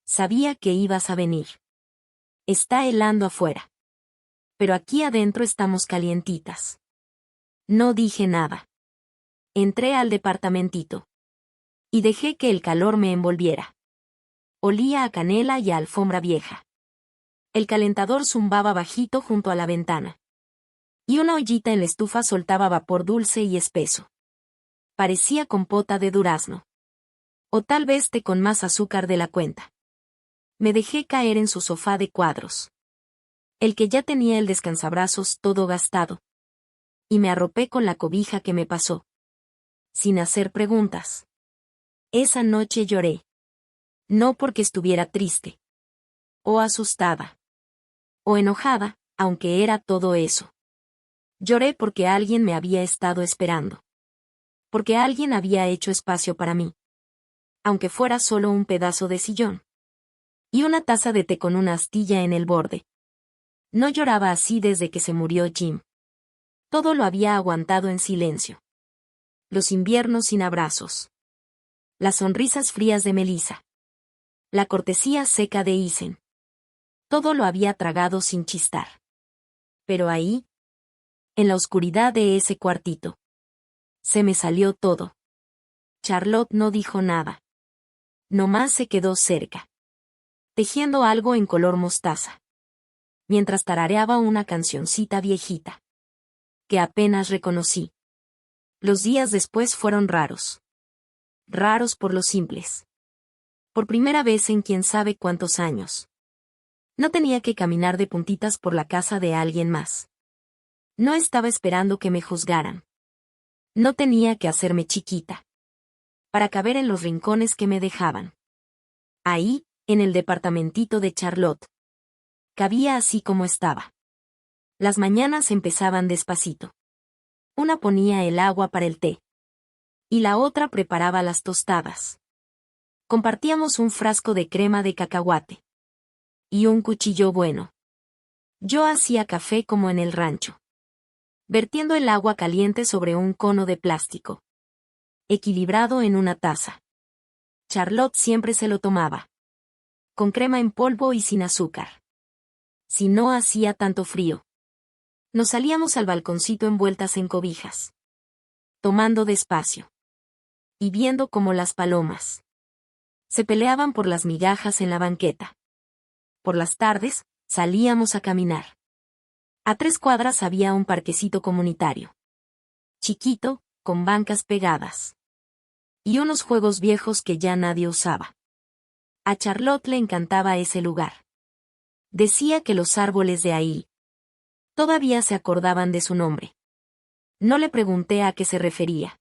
Sabía que ibas a venir. Está helando afuera. Pero aquí adentro estamos calientitas. No dije nada. Entré al departamentito. Y dejé que el calor me envolviera. Olía a canela y a alfombra vieja. El calentador zumbaba bajito junto a la ventana. Y una ollita en la estufa soltaba vapor dulce y espeso. Parecía compota de durazno. O tal vez té con más azúcar de la cuenta. Me dejé caer en su sofá de cuadros. El que ya tenía el descansabrazos todo gastado. Y me arropé con la cobija que me pasó. Sin hacer preguntas. Esa noche lloré. No porque estuviera triste. O asustada. O enojada, aunque era todo eso. Lloré porque alguien me había estado esperando. Porque alguien había hecho espacio para mí. Aunque fuera solo un pedazo de sillón. Y una taza de té con una astilla en el borde. No lloraba así desde que se murió Jim. Todo lo había aguantado en silencio. Los inviernos sin abrazos. Las sonrisas frías de Melissa. La cortesía seca de Isen. Todo lo había tragado sin chistar. Pero ahí, en la oscuridad de ese cuartito, se me salió todo. Charlotte no dijo nada. nomás se quedó cerca, tejiendo algo en color mostaza, mientras tarareaba una cancioncita viejita, que apenas reconocí. Los días después fueron raros. Raros por lo simples. Por primera vez en quién sabe cuántos años. No tenía que caminar de puntitas por la casa de alguien más. No estaba esperando que me juzgaran. No tenía que hacerme chiquita para caber en los rincones que me dejaban. Ahí, en el departamentito de Charlotte, cabía así como estaba. Las mañanas empezaban despacito. Una ponía el agua para el té, y la otra preparaba las tostadas. Compartíamos un frasco de crema de cacahuate. Y un cuchillo bueno. Yo hacía café como en el rancho, vertiendo el agua caliente sobre un cono de plástico, equilibrado en una taza. Charlotte siempre se lo tomaba, con crema en polvo y sin azúcar. Si no hacía tanto frío, nos salíamos al balconcito envueltas en cobijas, tomando despacio, y viendo cómo las palomas se peleaban por las migajas en la banqueta. Por las tardes, salíamos a caminar. A 3 cuadras había un parquecito comunitario. Chiquito, con bancas pegadas. Y unos juegos viejos que ya nadie usaba. A Charlotte le encantaba ese lugar. Decía que los árboles de ahí todavía se acordaban de su nombre. No le pregunté a qué se refería.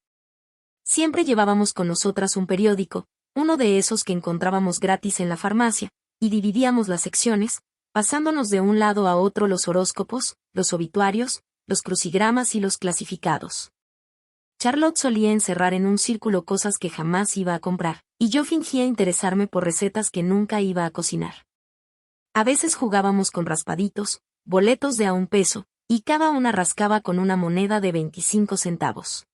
Siempre llevábamos con nosotras un periódico, uno de esos que encontrábamos gratis en la farmacia, y dividíamos las secciones, pasándonos de un lado a otro los horóscopos, los obituarios, los crucigramas y los clasificados. Charlotte solía encerrar en un círculo cosas que jamás iba a comprar, y yo fingía interesarme por recetas que nunca iba a cocinar. A veces jugábamos con raspaditos, boletos de a 1 peso, y cada una rascaba con una moneda de 25 centavos.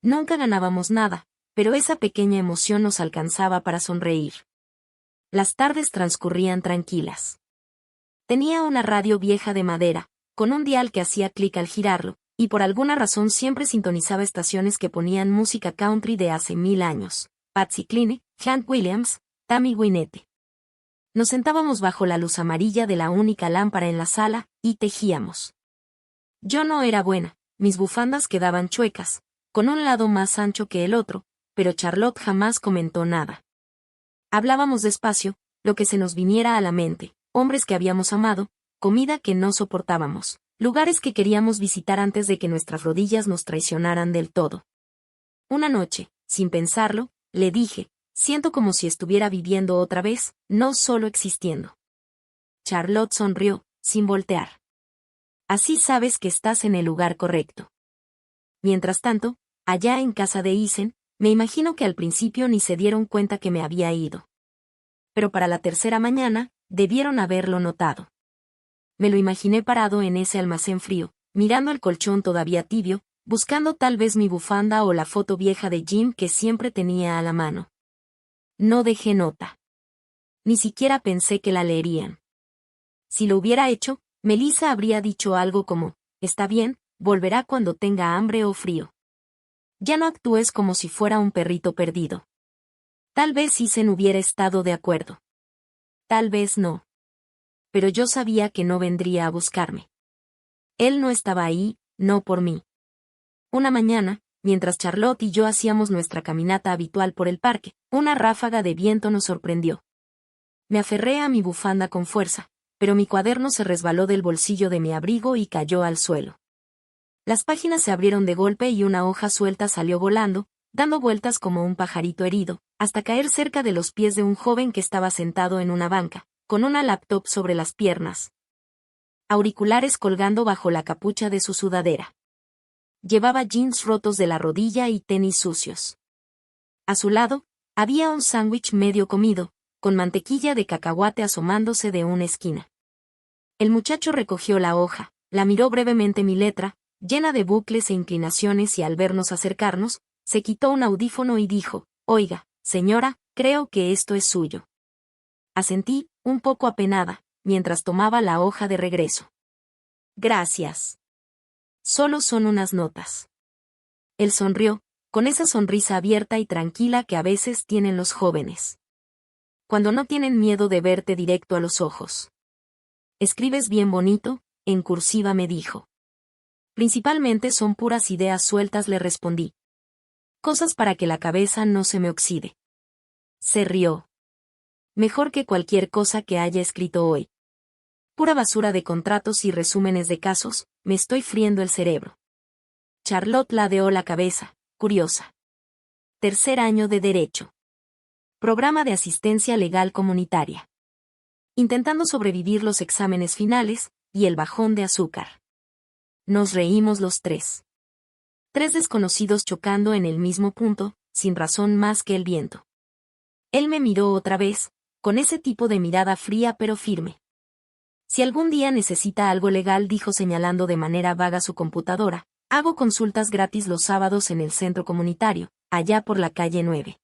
Nunca ganábamos nada, pero esa pequeña emoción nos alcanzaba para sonreír. Las tardes transcurrían tranquilas. Tenía una radio vieja de madera, con un dial que hacía clic al girarlo, y por alguna razón siempre sintonizaba estaciones que ponían música country de hace 1000 años. Patsy Cline, Hank Williams, Tammy Wynette. Nos sentábamos bajo la luz amarilla de la única lámpara en la sala, y tejíamos. Yo no era buena, mis bufandas quedaban chuecas, con un lado más ancho que el otro, pero Charlotte jamás comentó nada. Hablábamos despacio, lo que se nos viniera a la mente, hombres que habíamos amado, comida que no soportábamos, lugares que queríamos visitar antes de que nuestras rodillas nos traicionaran del todo. Una noche, sin pensarlo, le dije, siento como si estuviera viviendo otra vez, no solo existiendo. Charlotte sonrió, sin voltear. Así sabes que estás en el lugar correcto. Mientras tanto, allá en casa de Isen, me imagino que al principio ni se dieron cuenta que me había ido. Pero para la tercera mañana, debieron haberlo notado. Me lo imaginé parado en ese almacén frío, mirando el colchón todavía tibio, buscando tal vez mi bufanda o la foto vieja de Jim que siempre tenía a la mano. No dejé nota. Ni siquiera pensé que la leerían. Si lo hubiera hecho, Melissa habría dicho algo como, está bien, volverá cuando tenga hambre o frío. Ya no actúes como si fuera un perrito perdido. Tal vez Isen hubiera estado de acuerdo. Tal vez no. Pero yo sabía que no vendría a buscarme. Él no estaba ahí, no por mí. Una mañana, mientras Charlotte y yo hacíamos nuestra caminata habitual por el parque, una ráfaga de viento nos sorprendió. Me aferré a mi bufanda con fuerza, pero mi cuaderno se resbaló del bolsillo de mi abrigo y cayó al suelo. Las páginas se abrieron de golpe y una hoja suelta salió volando, dando vueltas como un pajarito herido, hasta caer cerca de los pies de un joven que estaba sentado en una banca, con una laptop sobre las piernas. Auriculares colgando bajo la capucha de su sudadera. Llevaba jeans rotos de la rodilla y tenis sucios. A su lado, había un sándwich medio comido, con mantequilla de cacahuate asomándose de una esquina. El muchacho recogió la hoja, la miró brevemente mi letra, llena de bucles e inclinaciones y al vernos acercarnos, se quitó un audífono y dijo, oiga, señora, creo que esto es suyo. Asentí, un poco apenada, mientras tomaba la hoja de regreso. Gracias. Solo son unas notas. Él sonrió, con esa sonrisa abierta y tranquila que a veces tienen los jóvenes. Cuando no tienen miedo de verte directo a los ojos. Escribes bien bonito, en cursiva me dijo. Principalmente son puras ideas sueltas, le respondí. Cosas para que la cabeza no se me oxide. Se rió. Mejor que cualquier cosa que haya escrito hoy. Pura basura de contratos y resúmenes de casos, me estoy friendo el cerebro. Charlotte ladeó la cabeza, curiosa. Tercer año de Derecho. Programa de asistencia legal comunitaria. Intentando sobrevivir los exámenes finales, y el bajón de azúcar. Nos reímos los tres. Tres desconocidos chocando en el mismo punto, sin razón más que el viento. Él me miró otra vez, con ese tipo de mirada fría pero firme. Si algún día necesita algo legal, dijo señalando de manera vaga su computadora, hago consultas gratis los sábados en el centro comunitario, allá por la calle 9.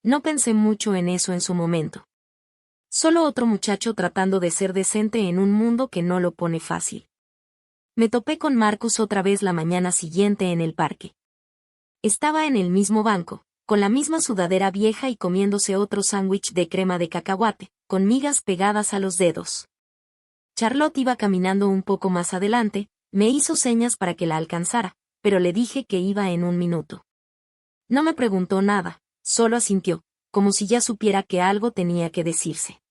No pensé mucho en eso en su momento. Solo otro muchacho tratando de ser decente en un mundo que no lo pone fácil. Me topé con Marcus otra vez la mañana siguiente en el parque. Estaba en el mismo banco, con la misma sudadera vieja y comiéndose otro sándwich de crema de cacahuate, con migas pegadas a los dedos. Charlotte iba caminando un poco más adelante, me hizo señas para que la alcanzara, pero le dije que iba en un minuto. No me preguntó nada, solo asintió, como si ya supiera que algo tenía que decirse.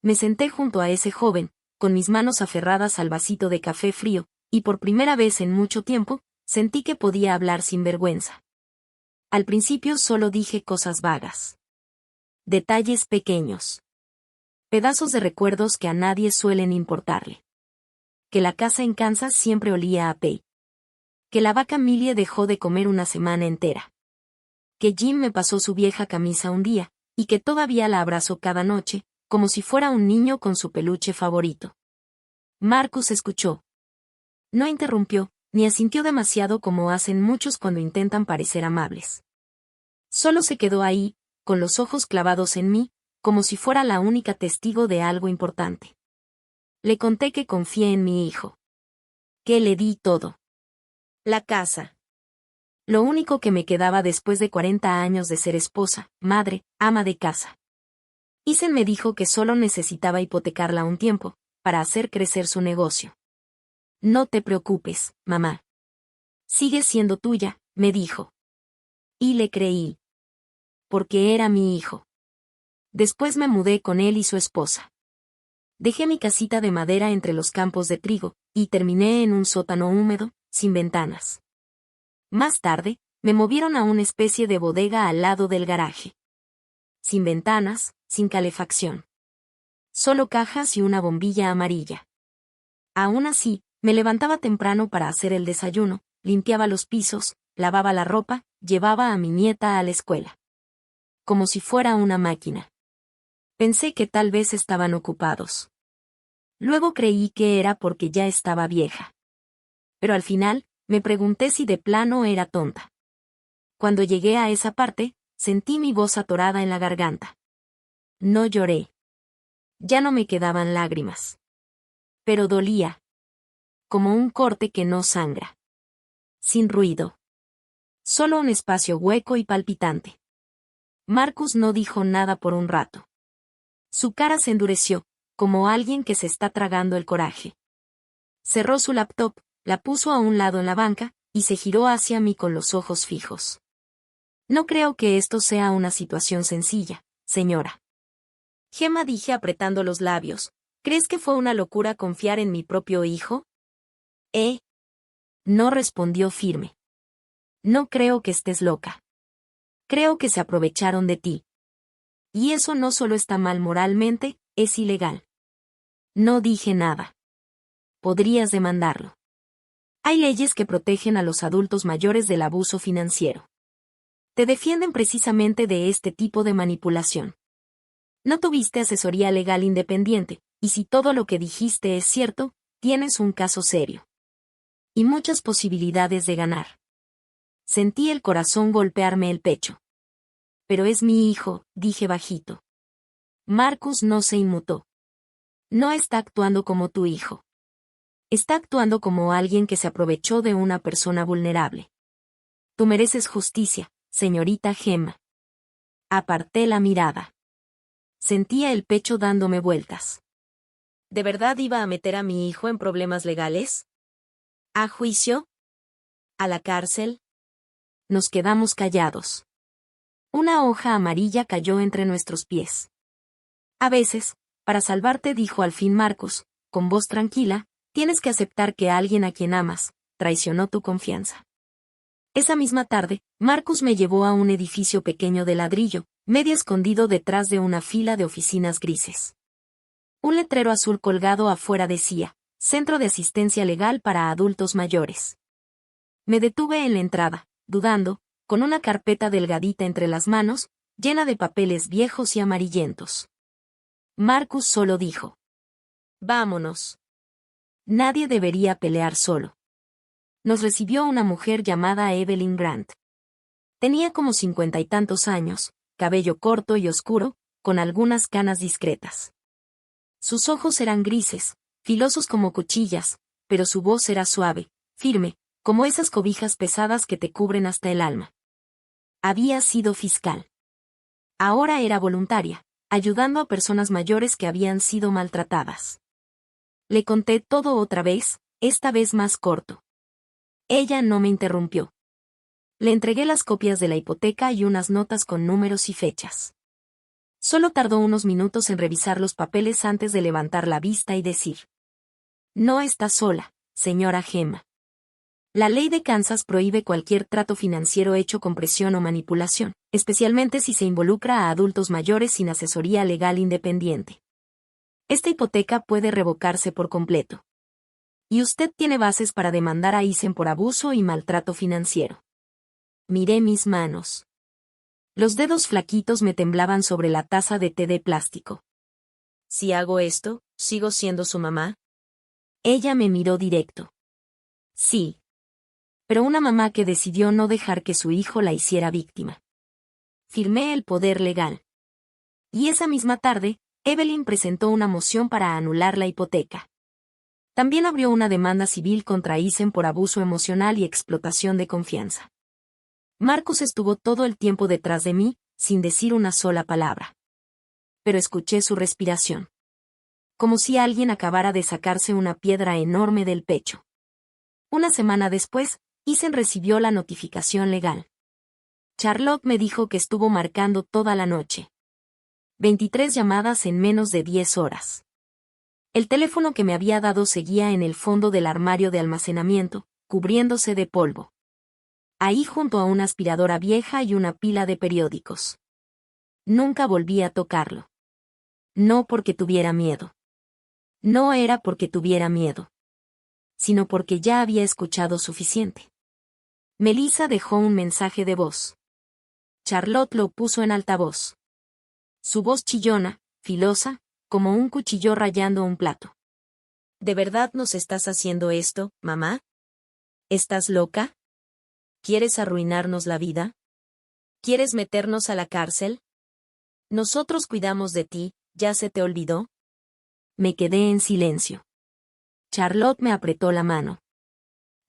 Me senté junto a ese joven, con mis manos aferradas al vasito de café frío, y por primera vez en mucho tiempo, sentí que podía hablar sin vergüenza. Al principio solo dije cosas vagas. Detalles pequeños. Pedazos de recuerdos que a nadie suelen importarle. Que la casa en Kansas siempre olía a pey. Que la vaca Millie dejó de comer una semana entera. Que Jim me pasó su vieja camisa un día, y que todavía la abrazo cada noche, como si fuera un niño con su peluche favorito. Marcus escuchó. No interrumpió, ni asintió demasiado como hacen muchos cuando intentan parecer amables. Solo se quedó ahí, con los ojos clavados en mí, como si fuera la única testigo de algo importante. Le conté que confié en mi hijo. Que le di todo. La casa. Lo único que me quedaba después de 40 años de ser esposa, madre, ama de casa. Isen me dijo que solo necesitaba hipotecarla un tiempo, para hacer crecer su negocio. No te preocupes, mamá. Sigue siendo tuya, me dijo. Y le creí. Porque era mi hijo. Después me mudé con él y su esposa. Dejé mi casita de madera entre los campos de trigo, y terminé en un sótano húmedo, sin ventanas. Más tarde, me movieron a una especie de bodega al lado del garaje. Sin ventanas, sin calefacción. Solo cajas y una bombilla amarilla. Aún así, me levantaba temprano para hacer el desayuno, limpiaba los pisos, lavaba la ropa, llevaba a mi nieta a la escuela. Como si fuera una máquina. Pensé que tal vez estaban ocupados. Luego creí que era porque ya estaba vieja. Pero al final, me pregunté si de plano era tonta. Cuando llegué a esa parte, sentí mi voz atorada en la garganta. No lloré. Ya no me quedaban lágrimas. Pero dolía. Como un corte que no sangra. Sin ruido. Solo un espacio hueco y palpitante. Marcus no dijo nada por un rato. Su cara se endureció, como alguien que se está tragando el coraje. Cerró su laptop, la puso a un lado en la banca, y se giró hacia mí con los ojos fijos. No creo que esto sea una situación sencilla, señora. Gemma, dije apretando los labios, ¿crees que fue una locura confiar en mi propio hijo? No respondió firme. No creo que estés loca. Creo que se aprovecharon de ti. Y eso no solo está mal moralmente, es ilegal. No dije nada. Podrías demandarlo. Hay leyes que protegen a los adultos mayores del abuso financiero. Te defienden precisamente de este tipo de manipulación. No tuviste asesoría legal independiente, y si todo lo que dijiste es cierto, tienes un caso serio. Y muchas posibilidades de ganar. Sentí el corazón golpearme el pecho. Pero es mi hijo, dije bajito. Marcus no se inmutó. No está actuando como tu hijo. Está actuando como alguien que se aprovechó de una persona vulnerable. Tú mereces justicia, señorita Gemma. Aparté la mirada. Sentía el pecho dándome vueltas. ¿De verdad iba a meter a mi hijo en problemas legales? ¿A juicio? ¿A la cárcel? Nos quedamos callados. Una hoja amarilla cayó entre nuestros pies. A veces, para salvarte, dijo al fin Marcus, con voz tranquila, tienes que aceptar que alguien a quien amas traicionó tu confianza. Esa misma tarde, Marcus me llevó a un edificio pequeño de ladrillo, medio escondido detrás de una fila de oficinas grises. Un letrero azul colgado afuera decía, Centro de Asistencia Legal para Adultos Mayores. Me detuve en la entrada, dudando, con una carpeta delgadita entre las manos, llena de papeles viejos y amarillentos. Marcus solo dijo: vámonos. Nadie debería pelear solo. Nos recibió una mujer llamada Evelyn Grant. Tenía como 50 y tantos años, cabello corto y oscuro, con algunas canas discretas. Sus ojos eran grises, filosos como cuchillas, pero su voz era suave, firme, como esas cobijas pesadas que te cubren hasta el alma. Había sido fiscal. Ahora era voluntaria, ayudando a personas mayores que habían sido maltratadas. Le conté todo otra vez, esta vez más corto. Ella no me interrumpió. Le entregué las copias de la hipoteca y unas notas con números y fechas. Solo tardó unos minutos en revisar los papeles antes de levantar la vista y decir: no está sola, señora Gemma. La ley de Kansas prohíbe cualquier trato financiero hecho con presión o manipulación, especialmente si se involucra a adultos mayores sin asesoría legal independiente. Esta hipoteca puede revocarse por completo. Y usted tiene bases para demandar a Isen por abuso y maltrato financiero. Miré mis manos. Los dedos flaquitos me temblaban sobre la taza de té de plástico. Si hago esto, ¿sigo siendo su mamá? Ella me miró directo. Sí. Pero una mamá que decidió no dejar que su hijo la hiciera víctima. Firmé el poder legal. Y esa misma tarde, Evelyn presentó una moción para anular la hipoteca. También abrió una demanda civil contra Isen por abuso emocional y explotación de confianza. Marcus estuvo todo el tiempo detrás de mí, sin decir una sola palabra. Pero escuché su respiración. Como si alguien acabara de sacarse una piedra enorme del pecho. Una semana después, Isen recibió la notificación legal. Charlotte me dijo que estuvo marcando toda la noche. 23 llamadas en menos de 10 horas. El teléfono que me había dado seguía en el fondo del armario de almacenamiento, cubriéndose de polvo. Ahí junto a una aspiradora vieja y una pila de periódicos. Nunca volví a tocarlo. No porque tuviera miedo. No era porque tuviera miedo. Sino porque ya había escuchado suficiente. Melissa dejó un mensaje de voz. Charlotte lo puso en altavoz. Su voz chillona, filosa, como un cuchillo rayando un plato. ¿De verdad nos estás haciendo esto, mamá? ¿Estás loca? ¿Quieres arruinarnos la vida? ¿Quieres meternos a la cárcel? Nosotros cuidamos de ti, ¿ya se te olvidó? Me quedé en silencio. Charlotte me apretó la mano.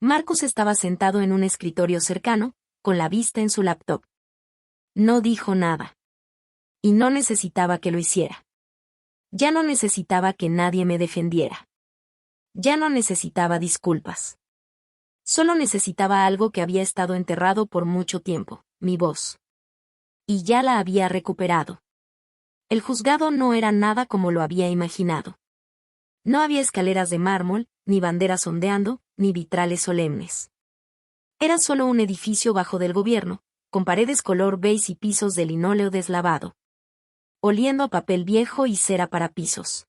Marcus estaba sentado en un escritorio cercano, con la vista en su laptop. No dijo nada. Y no necesitaba que lo hiciera. Ya no necesitaba que nadie me defendiera. Ya no necesitaba disculpas. Solo necesitaba algo que había estado enterrado por mucho tiempo, mi voz. Y ya la había recuperado. El juzgado no era nada como lo había imaginado. No había escaleras de mármol, ni banderas ondeando, ni vitrales solemnes. Era solo un edificio bajo del gobierno, con paredes color beige y pisos de linóleo deslavado. Oliendo a papel viejo y cera para pisos.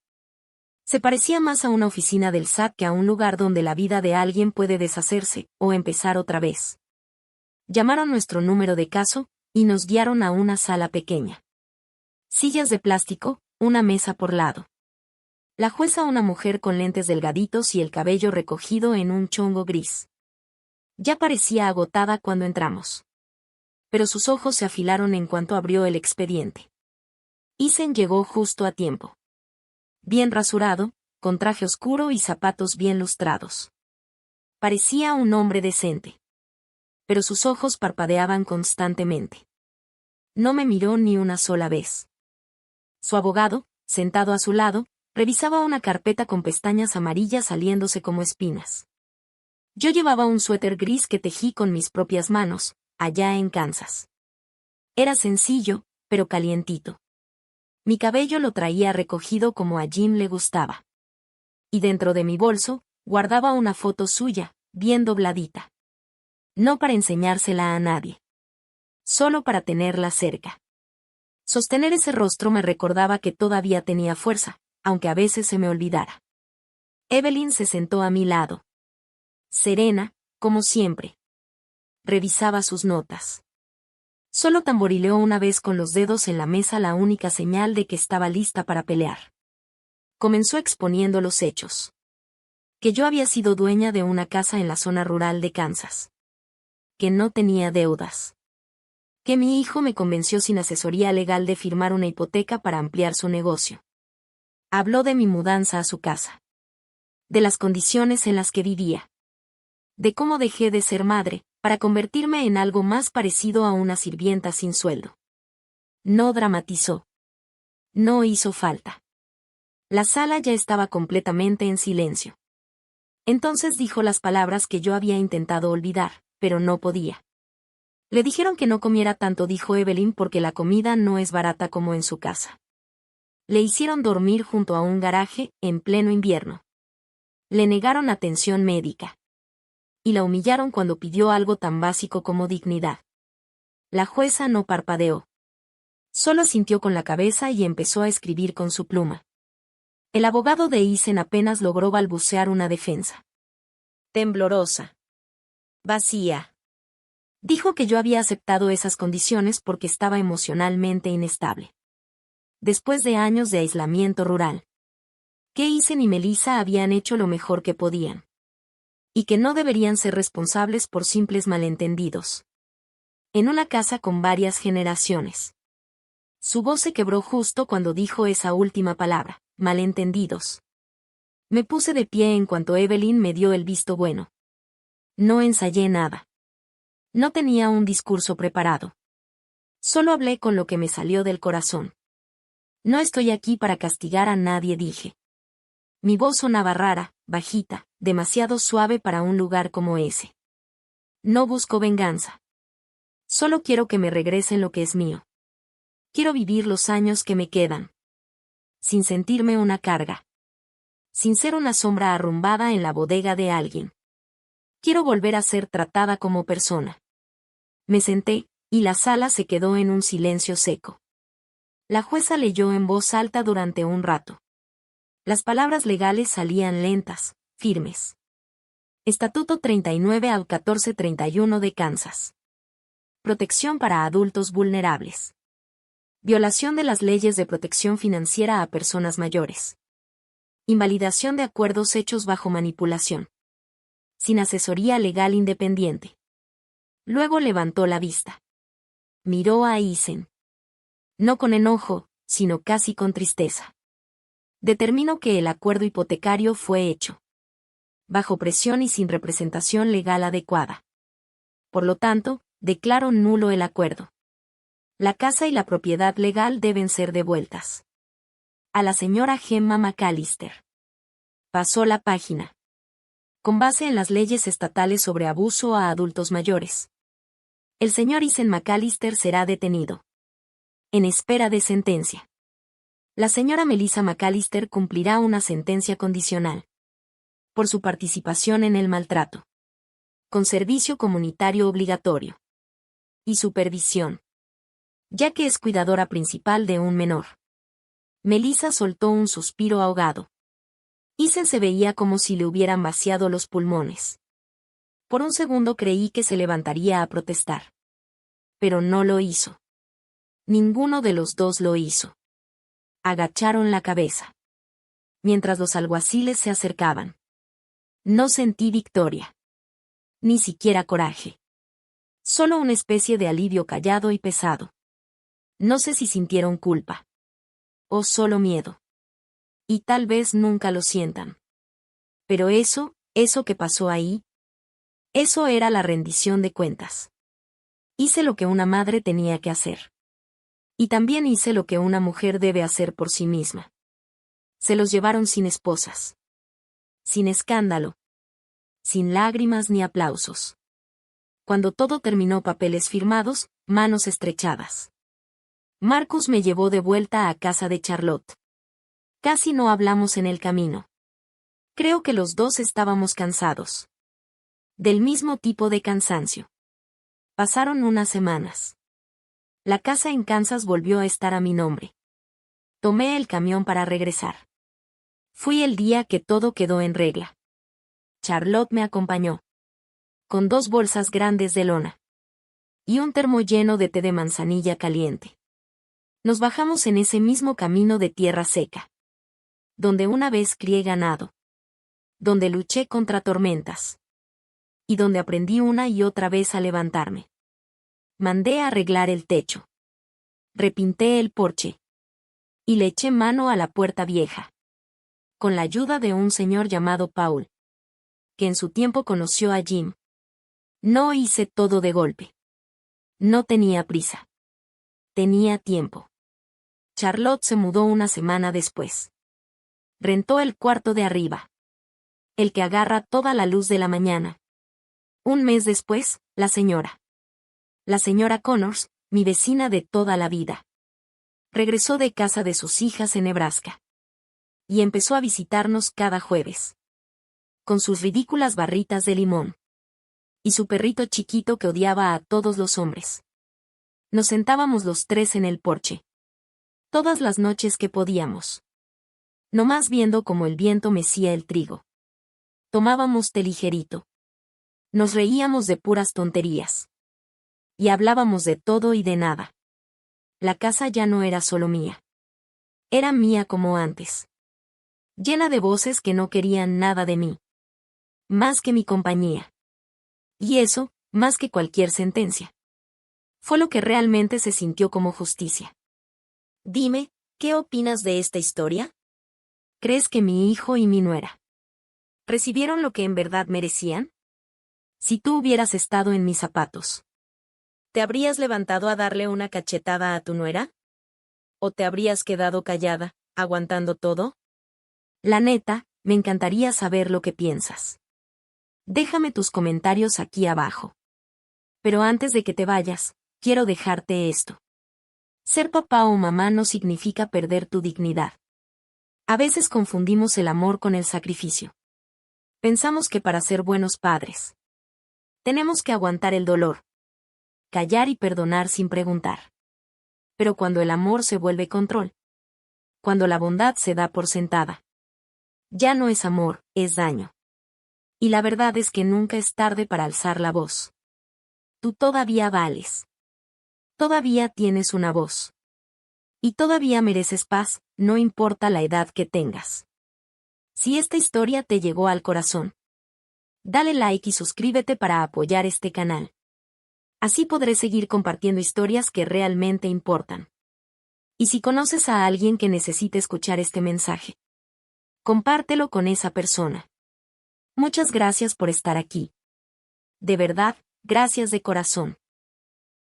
Se parecía más a una oficina del SAT que a un lugar donde la vida de alguien puede deshacerse, o empezar otra vez. Llamaron nuestro número de caso, y nos guiaron a una sala pequeña. Sillas de plástico, una mesa por lado. La jueza una mujer con lentes delgaditos y el cabello recogido en un chongo gris. Ya parecía agotada cuando entramos. Pero sus ojos se afilaron en cuanto abrió el expediente. Isen llegó justo a tiempo. Bien rasurado, con traje oscuro y zapatos bien lustrados. Parecía un hombre decente. Pero sus ojos parpadeaban constantemente. No me miró ni una sola vez. Su abogado, sentado a su lado, revisaba una carpeta con pestañas amarillas saliéndose como espinas. Yo llevaba un suéter gris que tejí con mis propias manos, allá en Kansas. Era sencillo, pero calientito. Mi cabello lo traía recogido como a Jim le gustaba. Y dentro de mi bolso, guardaba una foto suya, bien dobladita. No para enseñársela a nadie. Solo para tenerla cerca. Sostener ese rostro me recordaba que todavía tenía fuerza, aunque a veces se me olvidara. Evelyn se sentó a mi lado. Serena, como siempre. Revisaba sus notas. Solo tamborileó una vez con los dedos en la mesa, la única señal de que estaba lista para pelear. Comenzó exponiendo los hechos. Que yo había sido dueña de una casa en la zona rural de Kansas. Que no tenía deudas. Que mi hijo me convenció sin asesoría legal de firmar una hipoteca para ampliar su negocio. Habló de mi mudanza a su casa. De las condiciones en las que vivía. De cómo dejé de ser madre, para convertirme en algo más parecido a una sirvienta sin sueldo. No dramatizó. No hizo falta. La sala ya estaba completamente en silencio. Entonces dijo las palabras que yo había intentado olvidar, pero no podía. Le dijeron que no comiera tanto, dijo Evelyn, porque la comida no es barata como en su casa. Le hicieron dormir junto a un garaje, en pleno invierno. Le negaron atención médica. Y la humillaron cuando pidió algo tan básico como dignidad. La jueza no parpadeó. Solo asintió con la cabeza y empezó a escribir con su pluma. El abogado de Eisen apenas logró balbucear una defensa. Temblorosa. Vacía. Dijo que yo había aceptado esas condiciones porque estaba emocionalmente inestable. Después de años de aislamiento rural. Que Eisen y Melissa habían hecho lo mejor que podían. Y que no deberían ser responsables por simples malentendidos. En una casa con varias generaciones. Su voz se quebró justo cuando dijo esa última palabra, malentendidos. Me puse de pie en cuanto Evelyn me dio el visto bueno. No ensayé nada. No tenía un discurso preparado. Solo hablé con lo que me salió del corazón. No estoy aquí para castigar a nadie, dije. Mi voz sonaba rara, bajita, demasiado suave para un lugar como ese. No busco venganza. Solo quiero que me regresen lo que es mío. Quiero vivir los años que me quedan. Sin sentirme una carga. Sin ser una sombra arrumbada en la bodega de alguien. Quiero volver a ser tratada como persona. Me senté, y la sala se quedó en un silencio seco. La jueza leyó en voz alta durante un rato. Las palabras legales salían lentas, firmes. Estatuto 39 al 1431 de Kansas. Protección para adultos vulnerables. Violación de las leyes de protección financiera a personas mayores. Invalidación de acuerdos hechos bajo manipulación. Sin asesoría legal independiente. Luego levantó la vista. Miró a Eisen. No con enojo, sino casi con tristeza. Determinó que el acuerdo hipotecario fue hecho. Bajo presión y sin representación legal adecuada. Por lo tanto, declaró nulo el acuerdo. La casa y la propiedad legal deben ser devueltas. A la señora Gemma McAllister. Pasó la página. Con base en las leyes estatales sobre abuso a adultos mayores. El señor Eisen McAllister será detenido. En espera de sentencia. La señora Melissa McAllister cumplirá una sentencia condicional. Por su participación en el maltrato. Con servicio comunitario obligatorio. Y supervisión. Ya que es cuidadora principal de un menor. Melissa soltó un suspiro ahogado. Eisen se veía como si le hubieran vaciado los pulmones. Por un segundo creí que se levantaría a protestar. Pero no lo hizo. Ninguno de los dos lo hizo. Agacharon la cabeza. Mientras los alguaciles se acercaban. No sentí victoria. Ni siquiera coraje. Solo una especie de alivio callado y pesado. No sé si sintieron culpa. O solo miedo. Y tal vez nunca lo sientan. Pero eso que pasó ahí. Eso era la rendición de cuentas. Hice lo que una madre tenía que hacer. Y también hice lo que una mujer debe hacer por sí misma. Se los llevaron sin esposas. Sin escándalo. Sin lágrimas ni aplausos. Cuando todo terminó, papeles firmados, manos estrechadas. Marcus me llevó de vuelta a casa de Charlotte. Casi no hablamos en el camino. Creo que los dos estábamos cansados. Del mismo tipo de cansancio. Pasaron unas semanas. La casa en Kansas volvió a estar a mi nombre. Tomé el camión para regresar. Fui el día que todo quedó en regla. Charlotte me acompañó. Con 2 bolsas grandes de lona. Y un termo lleno de té de manzanilla caliente. Nos bajamos en ese mismo camino de tierra seca. Donde una vez crié ganado. Donde luché contra tormentas. Y donde aprendí una y otra vez a levantarme. Mandé a arreglar el techo. Repinté el porche. Y le eché mano a la puerta vieja. Con la ayuda de un señor llamado Paul. Que en su tiempo conoció a Jim. No hice todo de golpe. No tenía prisa. Tenía tiempo. Charlotte se mudó una semana después. Rentó el cuarto de arriba. El que agarra toda la luz de la mañana. Un mes después, la señora Connors, mi vecina de toda la vida. Regresó de casa de sus hijas en Nebraska. Y empezó a visitarnos cada jueves. Con sus ridículas barritas de limón. Y su perrito chiquito que odiaba a todos los hombres. Nos sentábamos los 3 en el porche. Todas las noches que podíamos. Nomás viendo cómo el viento mecía el trigo. Tomábamos té ligerito. Nos reíamos de puras tonterías. Y hablábamos de todo y de nada. La casa ya no era solo mía. Era mía como antes. Llena de voces que no querían nada de mí. Más que mi compañía. Y eso, más que cualquier sentencia. Fue lo que realmente se sintió como justicia. Dime, ¿qué opinas de esta historia? ¿Crees que mi hijo y mi nuera recibieron lo que en verdad merecían? Si tú hubieras estado en mis zapatos, ¿te habrías levantado a darle una cachetada a tu nuera? ¿O te habrías quedado callada, aguantando todo? La neta, me encantaría saber lo que piensas. Déjame tus comentarios aquí abajo. Pero antes de que te vayas, quiero dejarte esto. Ser papá o mamá no significa perder tu dignidad. A veces confundimos el amor con el sacrificio. Pensamos que para ser buenos padres, tenemos que aguantar el dolor, callar y perdonar sin preguntar. Pero cuando el amor se vuelve control, cuando la bondad se da por sentada, ya no es amor, es daño. Y la verdad es que nunca es tarde para alzar la voz. Tú todavía vales. Todavía tienes una voz. Y todavía mereces paz, no importa la edad que tengas. Si esta historia te llegó al corazón, dale like y suscríbete para apoyar este canal. Así podré seguir compartiendo historias que realmente importan. Y si conoces a alguien que necesite escuchar este mensaje, compártelo con esa persona. Muchas gracias por estar aquí. De verdad, gracias de corazón.